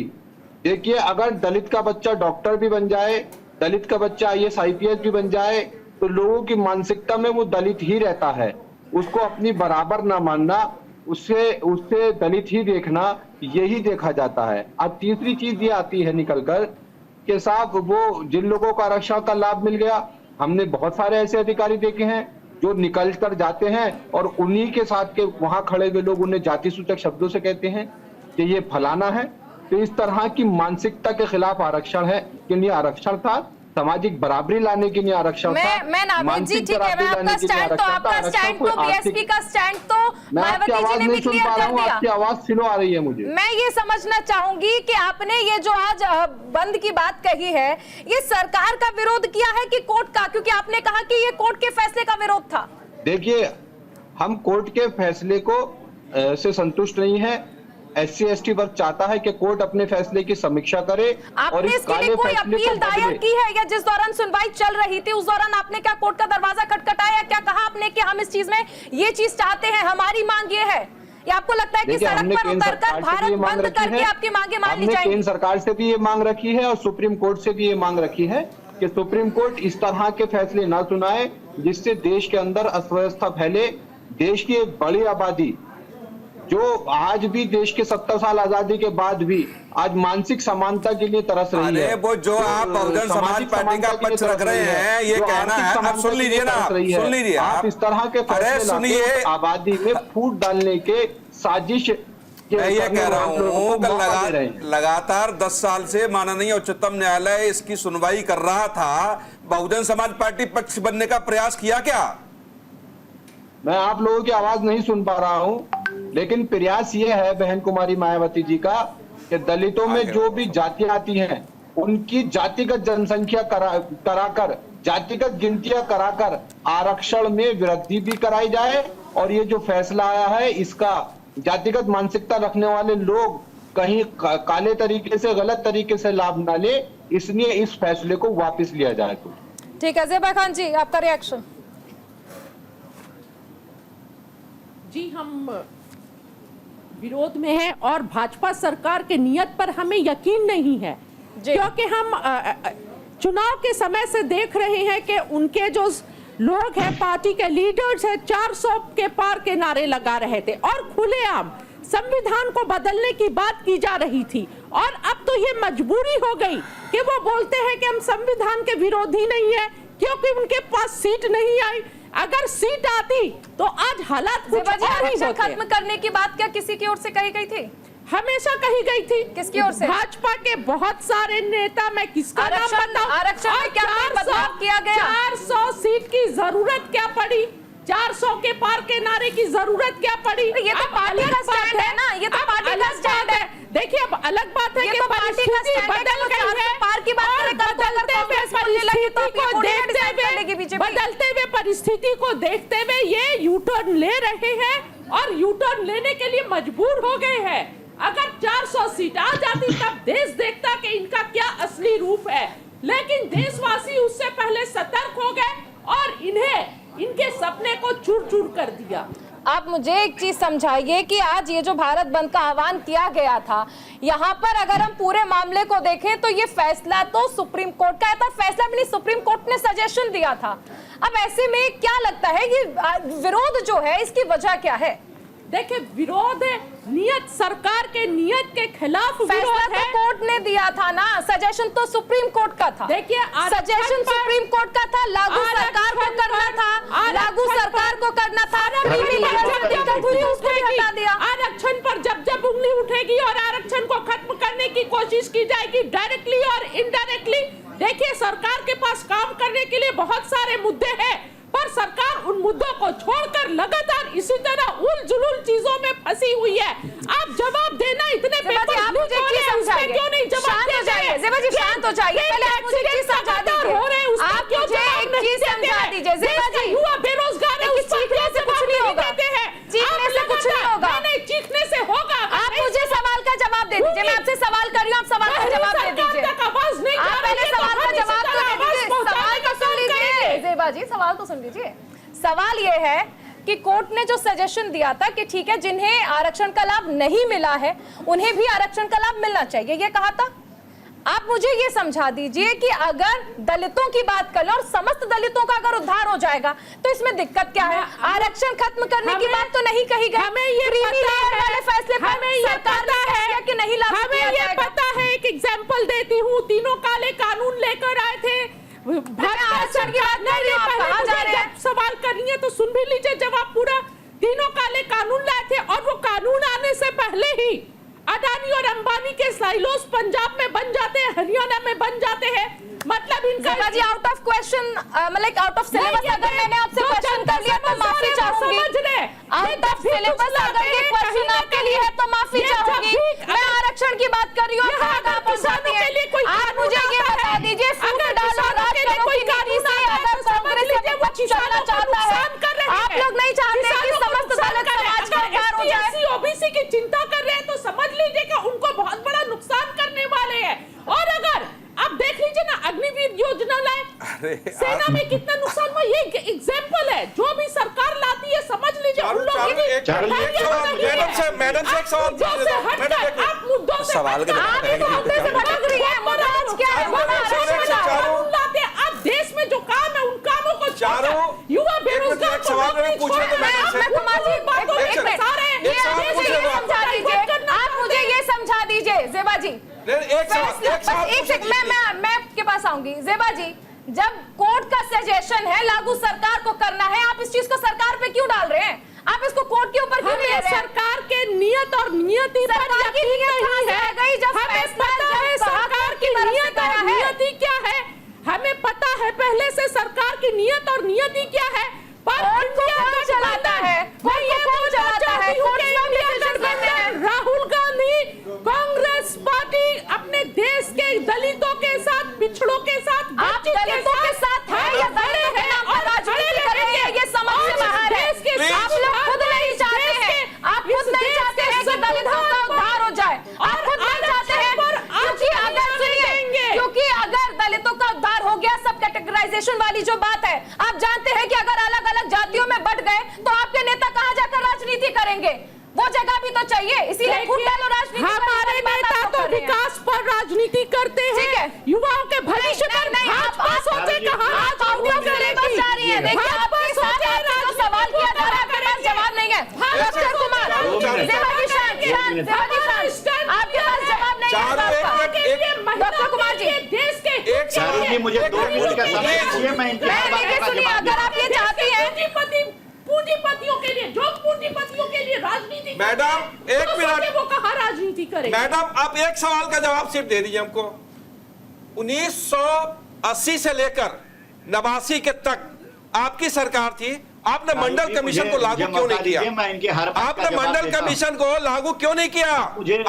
देखिए, अगर दलित का बच्चा डॉक्टर भी बन जाए, दलित का बच्चा IAS IPS भी बन जाए, तो लोगों की मानसिकता में वो दलित ही रहता है। उसको अपनी बराबर ना मानना, उससे दलित ही देखना, यही देखा जाता है। अब तीसरी चीज ये आती है निकलकर कि साहब वो जिन लोगों को आरक्षण का लाभ मिल गया, हमने बहुत सारे ऐसे अधिकारी देखे हैं जो निकल कर जाते हैं और उन्हीं के साथ के वहां खड़े हुए लोग उन्हें जाति सूचक शब्दों से कहते हैं कि ये फलाना है। तो इस तरह की मानसिकता के खिलाफ आरक्षण है कि नहीं आरक्षण था, सामाजिक बराबरी लाने के लिए आरक्षण था। मैं नावेद जी, ठीक है, मैं आपका स्टैंड तो बीएसपी का स्टैंड तो मायावती जी ने भी क्लियर कर दिया। आपकी आवाज स्लो आ रही है मुझे। मैं ये समझना चाहूंगी कि आपने ये जो आज बंद की बात कही है, ये सरकार का विरोध किया है कि कोर्ट का? क्योंकि आपने कहा कि ये कोर्ट के फैसले का विरोध था। देखिए, हम कोर्ट के फैसले को से संतुष्ट नहीं है। SC ST वर्ग चाहता है कि कोर्ट अपने फैसले की समीक्षा करे। आपने और इसके लिए कोई अपील दायर की है या जिस दौरान सुनवाई चल रही थी उस दौरान आपने क्या कोर्ट का दरवाजा खटखटाया? क्या कहा आपने कि हम इस चीज में ये चीज चाहते हैं, हमारी मांग ये है? या आपको लगता है कि सड़क पर उतरकर भारत बंद करके आपकी मांगे मान ली जाएंगी? केंद्र सरकार से भी ये मांग रखी है और सुप्रीम कोर्ट से भी ये मांग रखी है कि सुप्रीम कोर्ट इस तरह के फैसले ना सुनाए जिससे देश के अंदर अव्यवस्था फैले। देश की एक बड़ी आबादी जो आज भी देश के 70 साल आजादी के बाद भी आज मानसिक समानता के लिए तरस रही है। वो जो आप बहुजन समाज पार्टी का पक्ष रख रहे हैं, ये कहना है, आप सुन लीजिए ना, सुन लीजिए आप इस तरह के फैसले सुनिए, आबादी में फूट डालने के साजिश। मैं ये कह रहा हूँ लगातार 10 साल से माननीय उच्चतम न्यायालय इसकी सुनवाई कर रहा था, बहुजन समाज पार्टी पक्ष बनने का प्रयास किया क्या? मैं आप लोगों की आवाज नहीं सुन पा रहा हूं, लेकिन प्रयास ये है बहन कुमारी मायावती जी का कि दलितों में जो भी जातियां आती हैं उनकी जातिगत जनसंख्या कराकर, जातिगत गिनतियां कराकर आरक्षण में वृद्धि भी कराई जाए। और ये जो फैसला आया है इसका जातिगत मानसिकता रखने वाले लोग कहीं काले तरीके से, गलत तरीके से लाभ ना ले, इसलिए इस फैसले को वापस लिया जाए। तो ठीक है, ज़ेबा खान जी, आपका रिएक्शन? जी, हम विरोध में हैं और भाजपा सरकार के नियत पर हमें यकीन नहीं है, क्योंकि हम चुनाव के समय से देख रहे हैं कि उनके जो लोग हैं, पार्टी के लीडर्स हैं, 400 के पार के नारे लगा रहे थे और खुलेआम संविधान को बदलने की बात की जा रही थी। और अब तो ये मजबूरी हो गई कि वो बोलते हैं कि हम संविधान के विरोधी नहीं है क्योंकि उनके पास सीट नहीं आई। अगर सीट आती तो आज हालात कुछ और ही होते। खत्म करने की बात क्या किसी की ओर से कही गई थी? हमेशा कही गई थी। किसकी ओर से? भाजपा के बहुत सारे नेता, मैं किसका नाम बताऊं? आरक्षण में क्या बदलाव किया गया? 400 सीट की जरूरत क्या पड़ी? 400 के पार के नारे की जरूरत क्या पड़ी? ये तो पार्टी का स्टैंड है ना, ये तो पार्टी का स्टैंड है। देखिए, अब अलग बात है कि पार्टी का स्टैंड बदल गई है। पार की बात करें, बदलते हुए परिस्थिति को देखते हुए ये यू टर्न ले रहे हैं और यू टर्न लेने के लिए मजबूर हो गए हैं। अगर 400 सीट आ जाती तब देश देखता कि इनका क्या असली रूप है, लेकिन देशवासी उससे पहले सतर्क हो गए और इन्हें इनके सपने को चूर चूर कर दिया। आप मुझे एक चीज समझाइए कि आज ये जो भारत बंद का आह्वान किया गया था, यहाँ पर अगर हम पूरे मामले को देखें तो ये फैसला तो सुप्रीम कोर्ट का था, फैसला भी नहीं, सुप्रीम कोर्ट ने सजेशन दिया था। अब ऐसे में क्या लगता है ये विरोध जो है इसकी वजह क्या है? देखिए, विरोध नियत, सरकार के नियत के खिलाफ विरोध है। कोर्ट ने दिया था ना, सजेशन तो सुप्रीम कोर्ट का था। देखिए, सजेशन सुप्रीम कोर्ट का था, लागू सरकार को करना था, लागू सरकार को करना था। आरक्षण पर जब जब उंगली उठेगी और आरक्षण को खत्म करने की कोशिश की जाएगी, डायरेक्टली और इनडायरेक्टली। देखिए, सरकार के पास काम करने के लिए बहुत सारे मुद्दे हैं, पर सरकार उन मुद्दों को छोड़कर लगातार इसी तरह उल-जुलूल चीजों में फंसी हुई है। आप जवाब देना इतने पेपर आप मुझे चीज समझाइए, क्यों नहीं जवाब दे जाइए? ज़ेबा जी शांत हो जाइए, पहले आप मुझे चीज समझा दीजिए। आप मुझे एक चीज समझा दीजिए ज़ेबा जी, युवा बेरोजगार है, उस चीखने से कुछ नहीं होगा, चीखने से कुछ नहीं होगा। नहीं, चीखने से होगा। आप मुझे सवाल का जवाब दे दीजिए, मैं आपसे सवाल कर रही हूँ, आप सवाल का जवाब दे दीजिए। आप पहले सवाल का जवाब तो दे दीजिए, सवाल तो सुन लीजिए ज़ेबा जी, सवाल तो सुन लीजिए। सवाल ये है कि कोर्ट ने जो सजेशन दिया था कि ठीक है, जिन्हें आरक्षण का लाभ नहीं मिला है उन्हें भी आरक्षण का लाभ मिलना चाहिए, ये कहा था। आप मुझे ये समझा दीजिए कि अगर दलितों की बात कर लो और समस्त दलितों का अगर उद्धार हो जाएगा तो इसमें दिक्कत क्या है? आरक्षण खत्म करने की बात तो नहीं कही गई। हमें ये फैसले हमें ये पता है कि नहीं लागू हमें किया ये जाएगा। पता है। एक एग्जांपल देती हूँ, तीनों काले कानून लेकर आए थे। आरक्षण की बात कर रही हूं, आप कहां जा रहे हैं? सवाल करनी है तो सुन भी लीजिए जवाब पूरा। तीनों काले कानून लाए थे और वो कानून आने से पहले ही अडानी और अंबानी के साइलोस पंजाब में बन जाते हैं, हरियाणा में बन जाते हैं। मतलब इनका जी आउट ऑफ क्वेश्चन, मतलब आउट ऑफ सिलेबस अगर मैंने आपसे क्वेश्चन कर लिया तो माफी चाहूंगी। आउट ऑफ सिलेबस अगर ये क्वेश्चन आपके लिए है तो माफी चाहूंगी। मैं आरक्षण की बात कर रही हूँ, आप मुझे ये बता दीजिए, फूट डालो राज करो की नीति से अगर कांग्रेस के पक्ष चलना चाहता है, आप लोग नहीं चाहते कि समस्त दलित समाज का उद्धार हो जाए? ओबीसी की चिंता कर रहे हैं तो समझ लीजिए कि उनको बहुत बड़ा नुकसान करने वाले हैं। और अगर आप देख लीजिए ना, अग्निवीर योजना लाए, सेना में कितना नुकसान हुआ, ये एग्जाम्पल है। जो भी सरकार लाती है समझ लीजिए उन लोगों की मैडम से एक सवाल, आप मुद्दों से सवाल के आप इस मुद्दे से भटक रही है। मुद्दा आज क्या है? कानून लाते हैं। आप देश में जो काम है उन कामों को चारों युवा बेरोजगार को सवाल नौकरी पूछे तो छोड़ रहे हैं। मैडम से कुमारी बातों एक में मिनट, सारे एक सवाल मुझे पूछे ये तो समझा दीजिए, आप मुझे ये समझा दीजिए जेबा जी। मैं आपके पास आऊंगी। जेबा जी, जब कोर्ट का सजेशन है लागू सरकार को करना है, आप इस चीज को सरकार पे क्यों डाल रहे हैं? आप इसको कोर्ट के ऊपर क्यों ले रहे हैं? सरकार के नियत और नियति सरकार की नियत नहीं है गई जब हमें पता है सरकार की नियत और नियति क्या है। हमें पता है पहले से सरकार की नियत और नियति क्या है। पर कौन चलाता है? कौन चलाता है? राहुल गांधी कांग्रेस पार्टी अपने देश के दलितों के साथ, पिछड़ों के साथ, आप दलितों के साथ हैं या दलितों के नाम पर राजनीति कर रहे हैं? ये समझ से बाहर है। आप लोग खुद नहीं चाहते हैं, आप खुद नहीं चाहते हैं कि दलितों का उद्धार हो जाए। आप खुद नहीं चाहते हैं क्योंकि अगर दलितों का उद्धार हो गया, सब कैटेगराइजेशन वाली जो बात है, आप जानते हैं कि अगर अलग अलग जातियों में बट गए तो आपके नेता कहां जाकर राजनीति करेंगे? वो जगह भी तो चाहिए, इसीलिए फूट डालो राजनीति। हमारे नेता तो विकास पर राजनीति करते हैं, युवाओं के भविष्य पर भाजपा सोचे कहां। आप आउट ऑफ सिलेबस जा रही हैं। देखिए आपके साथ आपसे जो सवाल किया जा रहा है आपके पास जवाब नहीं है। डॉक्टर कुमार, जेबा जी शांत, आपके पास जवाब नहीं है। डॉक्टर कुमार जी, देश के चारू जी, मुझे 2 मिनट का समय दीजिए, मैं इनकी हर बात का सुनिए, जवाब अगर आप ये चाहती हैं पूंजीपतियों के लिए, जो पूंजीपतियों के लिए राजनीति मैडम एक मिनट, वो कहाँ राजनीति करेंगे? मैडम आप एक सवाल का जवाब सिर्फ दे दीजिए हमको। 1980 से लेकर 89 के तक आपकी सरकार थी, आपने मंडल कमीशन को लागू क्यों नहीं किया? मैं इनकी हर बात का आपने जवाब मंडल देता हूं। कमीशन को लागू क्यों नहीं किया?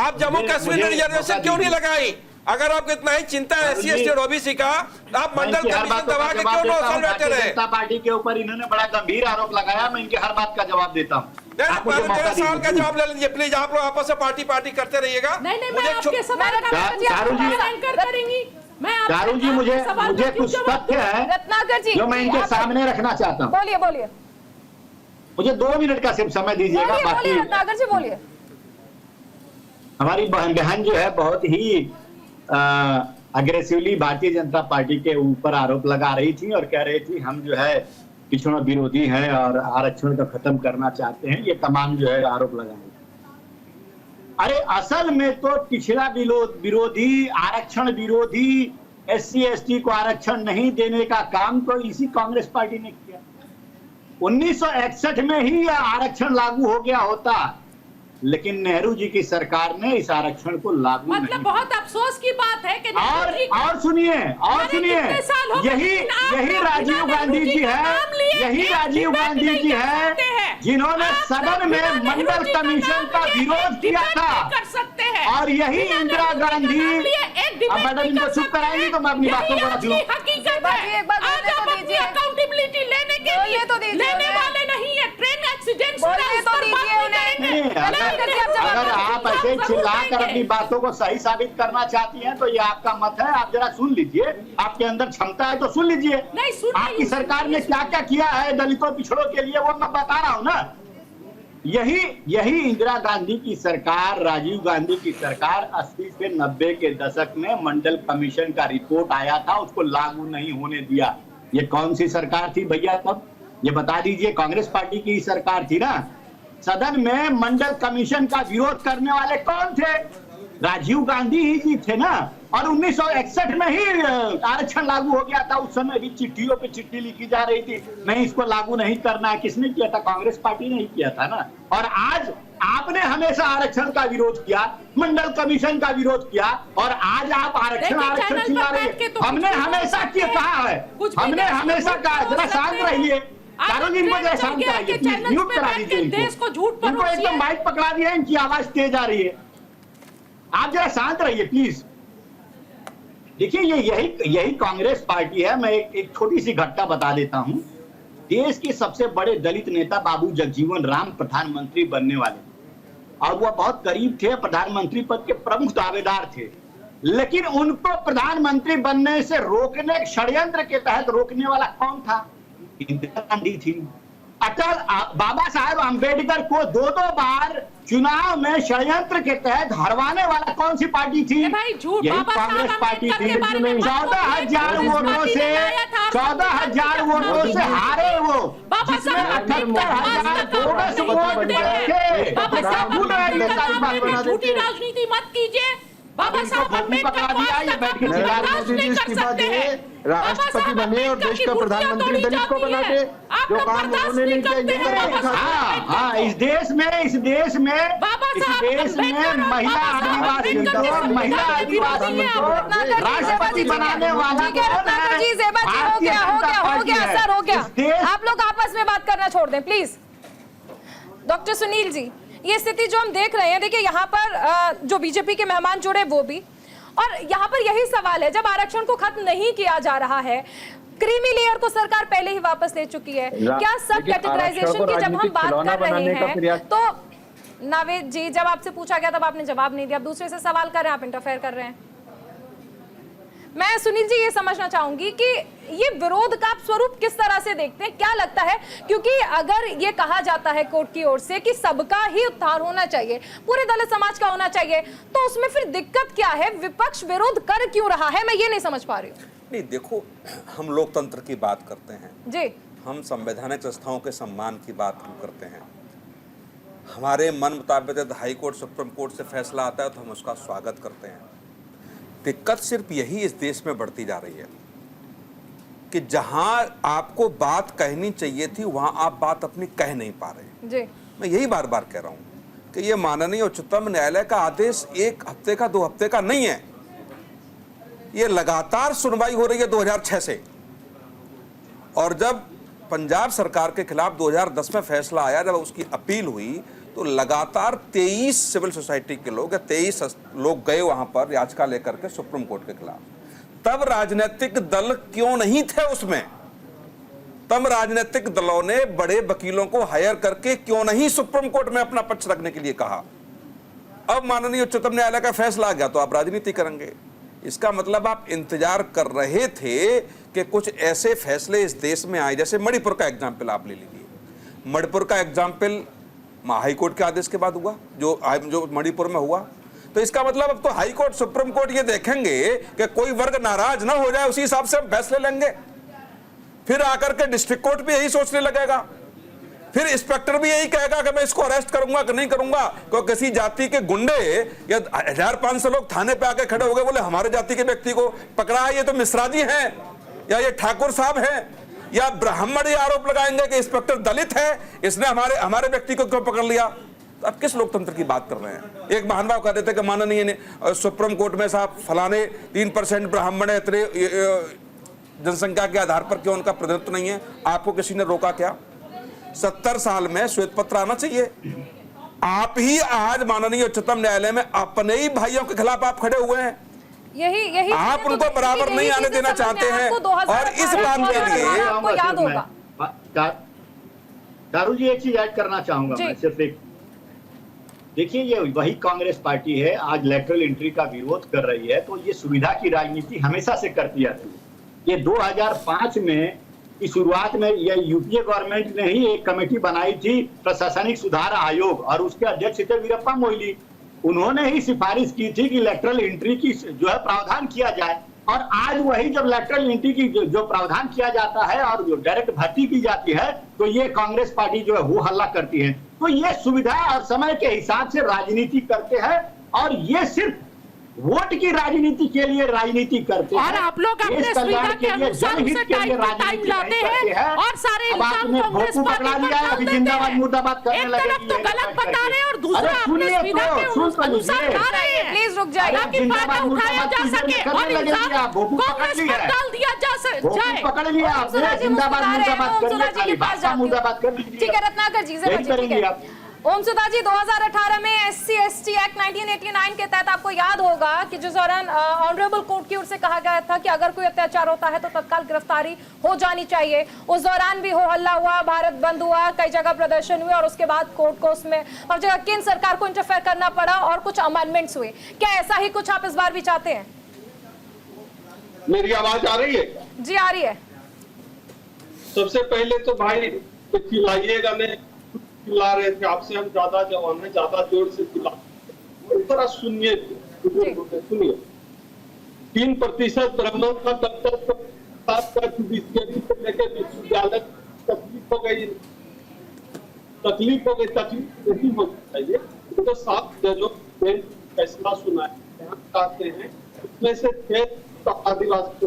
आप जम्मू कश्मीर में रिजर्वेशन क्यों नहीं लगाई? अगर आपको इतना ही चिंता है SC ST और OBC का, आप मंडल कमीशन दबा के क्यों 9 साल बैठे रहे? जनता पार्टी के ऊपर इन्होंने बड़ा गंभीर आरोप लगाया, मैं इनकी हर बात का जवाब देता हूँ। मेरा सवाल का जवाब ले लीजिए प्लीज। आप लोग आपस में पार्टी करते रहिएगा। नहीं, मैं आपके सवाल का एंकर करेंगी। चारू जी, मुझे कुछ तथ्य है रत्नाकर जी जो मैं इनके सामने रखना चाहता हूँ। बोलिए बोलिए, मुझे 2 मिनट का सिर्फ समय दीजिएगा। बाकी रत्नाकर जी बोलिए। हमारी बहन जो है बहुत ही अग्रेसिवली भारतीय जनता पार्टी के ऊपर आरोप लगा रही थी और कह रही थी हम जो है पिछड़ा विरोधी हैं और आरक्षण को खत्म करना चाहते हैं। ये तमाम जो है आरोप लगा रही थी। अरे असल में तो पिछड़ा विरोधी, आरक्षण विरोधी, SC ST को आरक्षण नहीं देने का काम तो इसी कांग्रेस पार्टी ने किया। 1961 में ही यह आरक्षण लागू हो गया होता, लेकिन नेहरू जी की सरकार ने इस आरक्षण को लागू मतलब नहीं। बहुत अफसोस की बात है कि और सुनिए यही राजीव गांधी जी है, यही राजीव गांधी जी है जिन्होंने सदन में मंडल कमीशन का विरोध किया था। कर सकते हैं। और यही इंदिरा गांधी, अब मैडम इनको चुप कराएंगी तो मैं अपनी बातों को रख लूं। हकीकत है, आज आप अपनी अकाउंटेबिलिटी लेने के लिए लेने वाले नहीं है। ट्रेन एक्सीडेंट अगर आप ऐसे चिल्लाकर अपनी बातों को सही साबित करना चाहती हैं तो ये आपका मत है। आप जरा सुन लीजिए, आपके अंदर क्षमता है तो सुन लीजिए। आपकी सरकार ने क्या क्या किया है दलितों पिछड़ों के लिए, वो मैं बता रहा हूँ ना। यही इंदिरा गांधी की सरकार, राजीव गांधी की सरकार 80 से 90 के दशक में मंडल कमीशन का रिपोर्ट आया था, उसको लागू नहीं होने दिया। ये कौन सी सरकार थी भैया तब? ये बता दीजिए। कांग्रेस पार्टी की सरकार थी ना। सदन में मंडल कमीशन का विरोध करने वाले कौन थे? राजीव गांधी ही जी थे ना। और 1961 में ही आरक्षण लागू हो गया था। उस समय भी चिट्ठियों पे चिट्ठी लिखी जा रही थी, नहीं इसको लागू नहीं करना है। किसने किया था? कांग्रेस पार्टी ने ही किया था ना। और आज आपने हमेशा आरक्षण का विरोध किया, मंडल कमीशन का विरोध किया, और आज आप आरक्षण चिल्ला रहे हैं। हमने हमेशा किया कहा है, हमने हमेशा कहा। जरा शांत रहिए, इनको जरा शांत कराइए, प्लीज म्यूट करा दीजिए इनको एकदम माइक पकड़ा दिया, इनकी आवाज तेज आ रही है। आप जरा शांत रहिए प्लीज। देखिए यही कांग्रेस पार्टी है। मैं एक छोटी सी घटना बता देता हूं। देश के सबसे बड़े दलित नेता बाबू जगजीवन राम प्रधानमंत्री बनने वाले, और वह बहुत करीब थे, प्रधानमंत्री पद के प्रमुख दावेदार थे। लेकिन उनको प्रधानमंत्री बनने से रोकने, षड्यंत्र के तहत रोकने वाला कौन था? इंदिरा गांधी थी। अटल बाबा साहेब अंबेडकर को 2 बार चुनाव में षड्यंत्र के तहत हरवाने वाला कौन सी पार्टी थी? यही कांग्रेस पार्टी थी। 14,000 वोटों से 14,000 वोटों से हारे वो, जिसमें 78,000 बोगस वोट झूठी राजनीति मत कीजिए। बाबा साहब अम्बेडकर राष्ट्रपति बने और देश का प्रधानमंत्री दलित को बना दे, जो काम उन्होंने नहीं किया। हाँ, इस देश में महिला आदिवासी को राष्ट्रपति बनाने वाला हो गया। आप लोग आपस में बात करना छोड़ दें प्लीज। डॉक्टर सुनील जी, ये स्थिति जो हम देख रहे हैं, देखिए यहाँ पर जो बीजेपी के मेहमान जुड़े वो भी, और यहाँ पर यही सवाल है, जब आरक्षण को खत्म नहीं किया जा रहा है, क्रीमी लेयर को सरकार पहले ही वापस ले चुकी है, क्या सब कैटेगराइजेशन की जब हम बात कर रहे हैं तो नावेद जी, जब आपसे पूछा गया तब आपने जवाब नहीं दिया, आप दूसरे से सवाल कर रहे हैं, आप इंटरफेयर कर रहे हैं। मैं सुनील जी ये समझना चाहूंगी कि ये विरोध का आप स्वरूप किस तरह से देखते हैं, क्या लगता है? क्योंकि अगर ये कहा जाता है कोर्ट की ओर से कि सबका ही उत्थान होना चाहिए, पूरे दलित समाज का होना चाहिए, तो उसमें फिर दिक्कत क्या है? विपक्ष विरोध कर क्यों रहा है? मैं ये नहीं समझ पा रही हूँ। नहीं, देखो, हम लोकतंत्र की बात करते हैं जी, हम संवैधानिक संस्थाओं के सम्मान की बात हम करते हैं। हमारे मन मुताबिक हाई कोर्ट, सुप्रीम कोर्ट से फैसला आता है तो हम उसका स्वागत करते हैं। दिक्कत सिर्फ यही इस देश में बढ़ती जा रही है कि जहां आपको बात कहनी चाहिए थी वहां आप बात अपनी कह नहीं पा रहे जी। मैं यही बार बार कह रहा हूं कि ये माननीय उच्चतम न्यायालय का आदेश 1 हफ्ते का 2 हफ्ते का नहीं है। ये लगातार सुनवाई हो रही है 2006 से, और जब पंजाब सरकार के खिलाफ 2010 में फैसला आया, जब उसकी अपील हुई, तो लगातार 23 सिविल सोसाइटी के लोग या 23 लोग गए वहां पर याचिका लेकर के सुप्रीम कोर्ट के खिलाफ। तब राजनीतिक दल क्यों नहीं थे उसमें? तब राजनीतिक दलों ने बड़े वकीलों को हायर करके क्यों नहीं सुप्रीम कोर्ट में अपना पक्ष रखने के लिए कहा? अब माननीय उच्चतम न्यायालय का फैसला आ गया तो आप राजनीति करेंगे। इसका मतलब आप इंतजार कर रहे थे कि कुछ ऐसे फैसले इस देश में आए, जैसे मणिपुर का एग्जाम्पल आप ले लीजिए। मणिपुर का एग्जाम्पल हाई कोर्ट के आदेश के बाद हुआ, जो मणिपुर में हुआ। तो इसका मतलब अब तो हाई कोर्ट, सुप्रीम कोर्ट ये देखेंगे कि कोई वर्ग नाराज ना हो जाए, उसी हिसाब से फैसले लेंगे। फिर आकर के डिस्ट्रिक्ट कोर्ट भी यही सोचने लगेगा, फिर इंस्पेक्टर भी यही कहेगा कि मैं इसको अरेस्ट करूंगा कि नहीं करूंगा। क्योंकि किसी जाति के गुंडे या 1500 लोग थाने पे आके खड़े हो गए, बोले हमारे जाति के व्यक्ति को पकड़ा है, ये तो मिश्रा जी हैं या ये ठाकुर साहब हैं, या ब्राह्मण ये आरोप लगाएंगे कि इंस्पेक्टर दलित है, इसने हमारे व्यक्ति को क्यों पकड़ लिया। तो आप किस लोकतंत्र की बात कर रहे हैं? एक महानुभाव कह देते कि माननीय ने सुप्रीम कोर्ट में साहब फलाने 3% ब्राह्मण है, इतने जनसंख्या के आधार पर क्यों उनका प्रतिनिधित्व नहीं है? आपको किसी ने रोका क्या? 70 साल में श्वेत पत्र आना चाहिए। आप ही आज माननीय उच्चतम न्यायालय में अपने ही भाइयों के खिलाफ आप खड़े हुए हैं। यही आप उनको बराबर नहीं आने देना चाहते हैं, और इस बात के लिए आपको याद होगा। दारू जी, एक चीज ऐड करना चाहूंगा मैं, सिर्फ एक। देखिए, ये वही कांग्रेस पार्टी है, आज लेटरल एंट्री का विरोध कर रही है, तो ये सुविधा की राजनीति हमेशा से करती आती है। ये 2005 में कि शुरुआत में यह यूपीए गवर्नमेंट ने ही एक कमेटी बनाई थी, प्रशासनिक सुधार आयोग, और उसके अध्यक्ष थे वीरप्पा मोइली। उन्होंने ही सिफारिश की थी कि लेटरल एंट्री की जो है प्रावधान किया जाए, और आज वही जब लेटरल एंट्री की जो प्रावधान किया जाता है और जो डायरेक्ट भर्ती की जाती है, तो ये कांग्रेस पार्टी जो है वो हल्ला करती है। तो ये सुविधा और समय के हिसाब से राजनीति करते हैं, और ये सिर्फ वोट की राजनीति के लिए राजनीति करते हैं। और आप लोग अपने सुविधा के अनुसार उसे टाइम लाते हैं और सारे इल्जाम कांग्रेस पार्टी पर डाल देते हैं। एक तरफ तो गलत बता रहे हैं और दूसरा अपने सुविधा के अनुसार ला रहे हैं। प्लीज रुक जाइए, ताकि फायदा उठाया जा सके और इल्जाम कांग्रेस पर डाल दिया जाए। पकड़ लिया आपने, जिंदाबाद मुर्दाबाद कर लीजिए। ठीक है रत्नाकर जी, ठीक है। ओम सुधा जी, 2018 में SC/ST एक्ट 1989 के तहत आपको याद होगा कि जिस दौरान ऑनरेबल कोर्ट की ओर से कहा गया था कि अगर कोई अत्याचार होता है तो तत्काल गिरफ्तारी हो जानी चाहिए, उस दौरान भी हो हल्ला हुआ, भारत बंद हुआ, कई जगह प्रदर्शन हुए, और उसके बाद कोर्ट को उसमें हर जगह केंद्र सरकार को इंटरफेयर करना पड़ा और कुछ अमेंडमेंट्स हुए। क्या ऐसा ही कुछ आप इस बार भी चाहते हैं? मेरी आवाज आ रही है? जी आ रही है। सबसे पहले तो भाई चिल्लाइएगा नहीं, चिल्ला रहे थे आपसे, हम ज्यादा जवान हैं, ज्यादा जोर से चिल्ला। थोड़ा सुनिए 3% ब्राह्मण का दफ्तर जुडिशियरी को लेकर विश्वविद्यालय तकलीफ हो गई तकलीफ नहीं होनी चाहिए। तो 7 जजों ने फैसला सुना है, चाहते हैं उसमें से 6 आदिवासी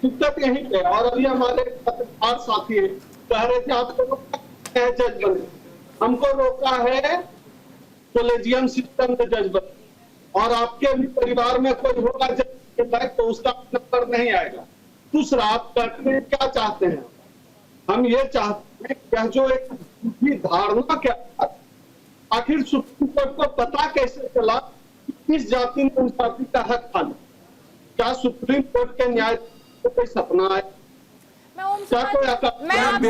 दिक्कत यही है। और अभी हमारे पत्रकार साथी है, कह रहे थे आप लोग जज बने, हमको रोका है कॉलेजियम सिस्टम में जज बने, और आपके भी परिवार में कोई होगा जज तो उसका नंबर नहीं आएगा। दूसरा, आप करने क्या चाहते हैं? हम ये चाहते हैं कि जो एक धारणा क्या, आखिर सुप्रीम कोर्ट को पता कैसे चला कि किस जाति ने उस जाति का हक पाना? क्या सुप्रीम कोर्ट के न्याय कोई सपना है? मैं आपसे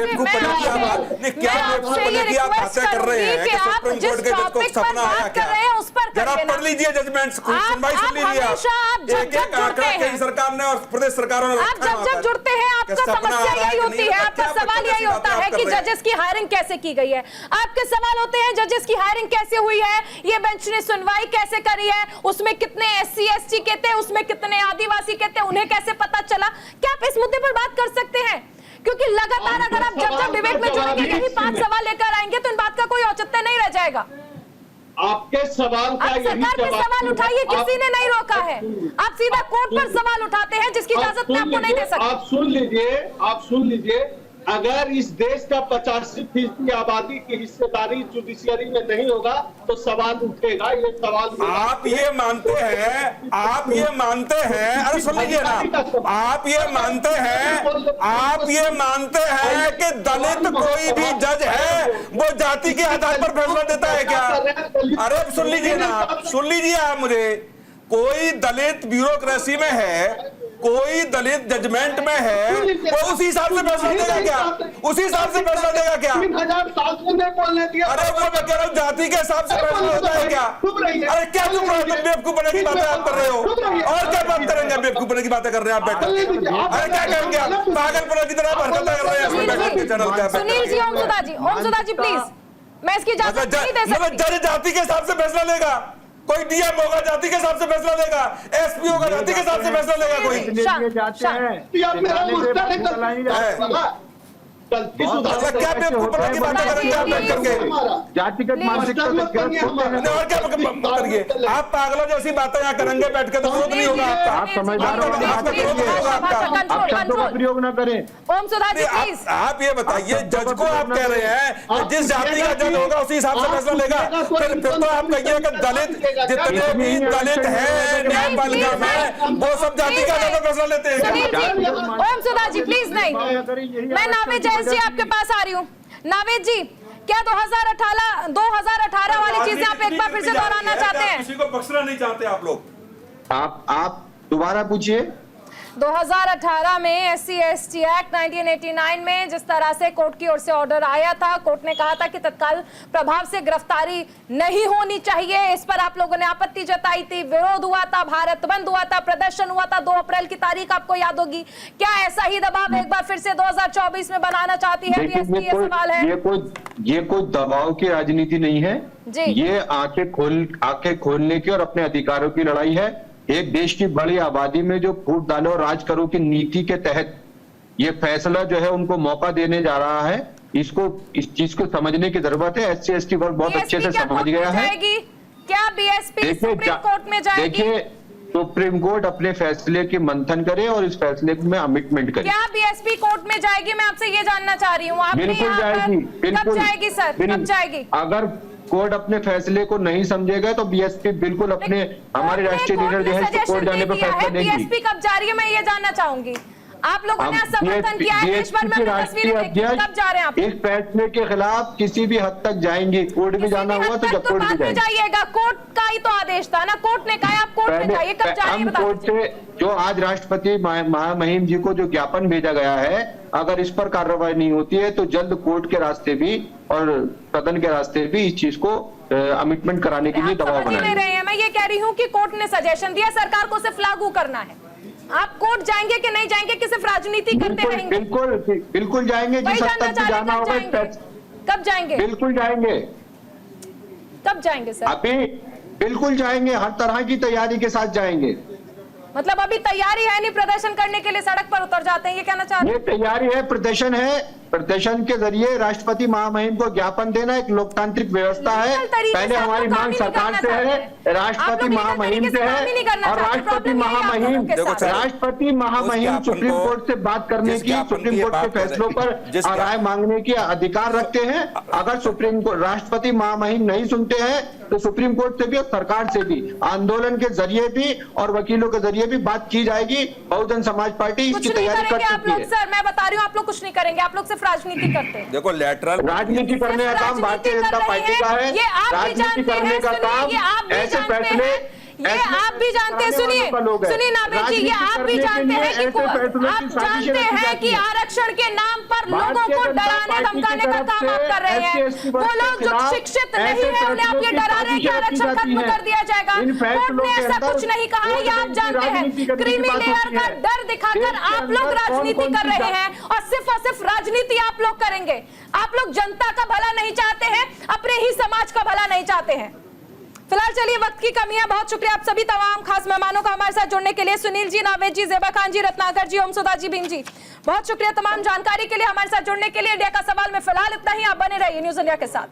ये रिक्वेस्ट करूंगी कि आप जिस टॉपिक पर बात कर रहे हैं उस पर जरा पढ़ लीजिए जजमेंट्स, सुनवाई सुन लीजिए। आप जब जुड़ते हैं, सरकार ने और प्रदेश सरकारों ने, आप जब जुड़ते हैं आपका समस्या यही होती है, आपका सवाल यही होता है कि जजेस की हायरिंग कैसे की गई है। आपके सवाल होते हैं जजेस की हायरिंग कैसे हुई है, ये बेंच ने सुनवाई कैसे करी है, उसमें कितने SC/ST के थे, उसमें कितने आदिवासी के थे, उन्हें कैसे पता चला? क्या आप इस मुद्दे पर बात कर सकते हैं? क्योंकि लगातार अगर आप जब डिबेट में जुड़ेंगे यही 5 सवाल लेकर आएंगे तो इन बात का कोई औचित्य नहीं रह जाएगा। आपके सवाल का आप सरकार पे सवाल उठाइए, किसी ने नहीं रोका है। आप सीधा कोर्ट पर सवाल उठाते हैं जिसकी इजाजत मैं आपको नहीं दे सकता। आप सुन लीजिए, अगर इस देश का 85% आबादी की हिस्सेदारी जुडिशियरी में नहीं होगा तो सवाल उठेगा। ये सवाल आप ये मानते हैं, अरे सुन लीजिए ना, आप ये मानते हैं कि दलित कोई भी जज है वो जाति के आधार पर फैसला देता है क्या? अरे सुन लीजिए आप मुझे, कोई दलित ब्यूरोक्रेसी में है, कोई दलित जजमेंट में है, वो उसी हिसाब से फैसला देगा क्या? उसी हिसाब से फैसला देगा क्या? 3000 साल से नहीं बोलने दिया। अरे वो मैं कह रहा हूँ जाति के हिसाब से फैसला होता है क्या? अरे क्या चुप रहो, तुम बेवकूफ बनने की बातें आप कर रहे हो, और क्या बात करेंगे? बेवकूफ बनने की बातें कर रहे हैं आप बैठकर। अरे क्या करेंगे आप? पागलपन की तरह हरकतें कर रहे हैं इसमें बैठ के चैनल पे। सुनील जी, ओम सुधा जी प्लीज, मैं इसकी इजाजत नहीं दे सकती। जज जाति के हिसाब से फैसला लेगा, कोई DM होगा जाति के हिसाब से फैसला लेगा, SP होगा जाति के हिसाब से फैसला लेगा कोई। क्या बेवकूफ की बातें करेंगे आप बैठ करके? जातिगत मानसिकता और क्या करेंगे आप? पागलों जैसी बातें यहाँ करेंगे बैठ के तो विरोध नहीं होगा आपका। आप समझदार प्रयोग न करें। ओम सुधा जी प्लीज, आप ये बताइए, जज को आप कह रहे हैं जिस जाति का जज होगा उसी हिसाब से फैसला लेगा, फिर तो आप कहिए कि दलित जितने भी दलित हैं न्यायपालिका में वो सब जाति के आधार पर फैसला लेते हैं। ओम सुधा जी प्लीज नहीं, मैं नावेद जी आपके पास आ रही हूँ। नावेद जी, क्या 2018 वाली चीजें आप एक बार फिर से दोहराना चाहते हैं? किसी को बख्शना नहीं चाहते आप लोग। आप दोबारा पूछिए। 2018 में SC/ST एक्ट 1989 में जिस तरह से कोर्ट की ओर से ऑर्डर आया था, कोर्ट ने कहा था कि तत्काल प्रभाव से गिरफ्तारी नहीं होनी चाहिए। इस पर आप लोगों ने आपत्ति जताई थी, विरोध हुआ था, भारत बंद हुआ था, प्रदर्शन हुआ था। 2 अप्रैल की तारीख आपको याद होगी। क्या ऐसा ही दबाव एक बार फिर से 2024 में बनाना चाहती है बीएसपी? ये सवाल है। ये कोई दबाव की राजनीति नहीं है जी। ये आंखें खोलने की और अपने अधिकारों की लड़ाई है। एक देश की बड़ी आबादी में जो फूट डालो और राज करो की नीति के तहत ये फैसला जो है उनको मौका देने जा रहा है। इस चीज को समझने की जरूरत है। SC/ST वर्ग बहुत अच्छे से समझ गया है। क्या बीएसपी सुप्रीम कोर्ट में जाएगी? देखिए, सुप्रीम कोर्ट अपने फैसले की मंथन करे और इस फैसले में अमिटमेंट करे। क्या बीएसपी कोर्ट में जाएगी? मैं आपसे ये जानना चाह रही हूँ। बिल्कुल जाएगी, कब जाएगी सर? कब जाएगी? अगर कोर्ट अपने फैसले को नहीं समझेगा तो बीएसपी बिल्कुल अपने हमारे राष्ट्रीय लीडर जो है कोर्ट जाने पर फैसला देंगी। बीएसपी कब जा रही है, मैं ये जानना चाहूंगी। आप लोगों ने समर्थन किया है, देश भर में तस्वीरें देखी, कब जा रहे हैं आप? इस फैसले के खिलाफ किसी भी हद तक जाएंगे। कोर्ट भी जाना हुआ तो जब कोर्ट भी जाएंगे। जाइएगा, कोर्ट का ही तो आदेश था ना, कोर्ट ने कहा आप कोर्ट में जाइए। कब जाइए बता कोर्ट से जो आज राष्ट्रपति महामहिम जी को जो ज्ञापन भेजा गया है, अगर इस पर कार्रवाई नहीं होती है तो जल्द कोर्ट के रास्ते भी और सदन के रास्ते भी इस चीज को अमिटमेंट कराने के लिए दबाव बनाएंगे। मैं ये कह रही हूँ कि कोर्ट ने सजेशन दिया, सरकार को सिर्फ लागू करना है। आप कोर्ट जाएंगे कि नहीं जाएंगे कि सिर्फ राजनीति करते रहेंगे? बिल्कुल जाएंगे। जिस हद तक जाना होगा। कब जाएंगे? बिल्कुल जाएंगे। कब जाएंगे सर? अभी बिल्कुल जाएंगे, हर तरह की तैयारी के साथ जाएंगे। मतलब अभी तैयारी है नहीं, प्रदर्शन करने के लिए सड़क पर उतर जाते हैं, ये कहना चाह रहे हैं? ये तैयारी है, प्रदर्शन है। प्रदर्शन के जरिए राष्ट्रपति महामहिम को ज्ञापन देना एक लोकतांत्रिक व्यवस्था है। पहले हमारी मांग सरकार से है, राष्ट्रपति महामहिम से है और राष्ट्रपति महामहिम सुप्रीम कोर्ट से बात करने की, सुप्रीम कोर्ट के फैसलों पर राय मांगने की अधिकार रखते हैं। अगर सुप्रीम कोर्ट राष्ट्रपति महामहिम नहीं सुनते हैं तो सुप्रीम कोर्ट से भी और सरकार से भी आंदोलन के जरिए भी और वकीलों के जरिए भी बात की जाएगी। बहुजन समाज पार्टी इसकी तैयारी कर चुकी है। सर मैं बता रही हूँ, आप लोग कुछ नहीं करेंगे, आप लोग सिर्फ राजनीति करते हैं। देखो, लेटरल राजनीति करने का काम भारतीय जनता पार्टी का है। राजनीति करने का काम ऐसे फैसले ये आप भी जानते हैं। सुनिए नावेद जी, ये आप भी जानते हैं कि आप जानते हैं कि आरक्षण के नाम पर लोगों को डराने धमकाने का काम आप कर रहे हैं। वो लोग जो शिक्षित नहीं है उन्हें आप ये डरा रहे हैं कि आरक्षण खत्म कर दिया जाएगा। कोर्ट ने ऐसा कुछ नहीं कहा है, ये आप जानते हैं। क्रीमी लेयर का डर दिखाकर आप लोग राजनीति कर रहे हैं और सिर्फ राजनीति आप लोग करेंगे। आप लोग जनता का भला नहीं चाहते हैं, अपने ही समाज का भला नहीं चाहते हैं। फिलहाल चलिए, वक्त की कमी है। बहुत शुक्रिया आप सभी तमाम खास मेहमानों का हमारे साथ जुड़ने के लिए। सुनील जी, नावेद जी, ज़ेबा खान जी, रत्नाकर जी, ओमसुधा जी, बिन जी, बहुत शुक्रिया तमाम जानकारी के लिए, हमारे साथ जुड़ने के लिए। इंडिया का सवाल में फिलहाल इतना ही। आप बने रहिए न्यूज़ इंडिया के साथ।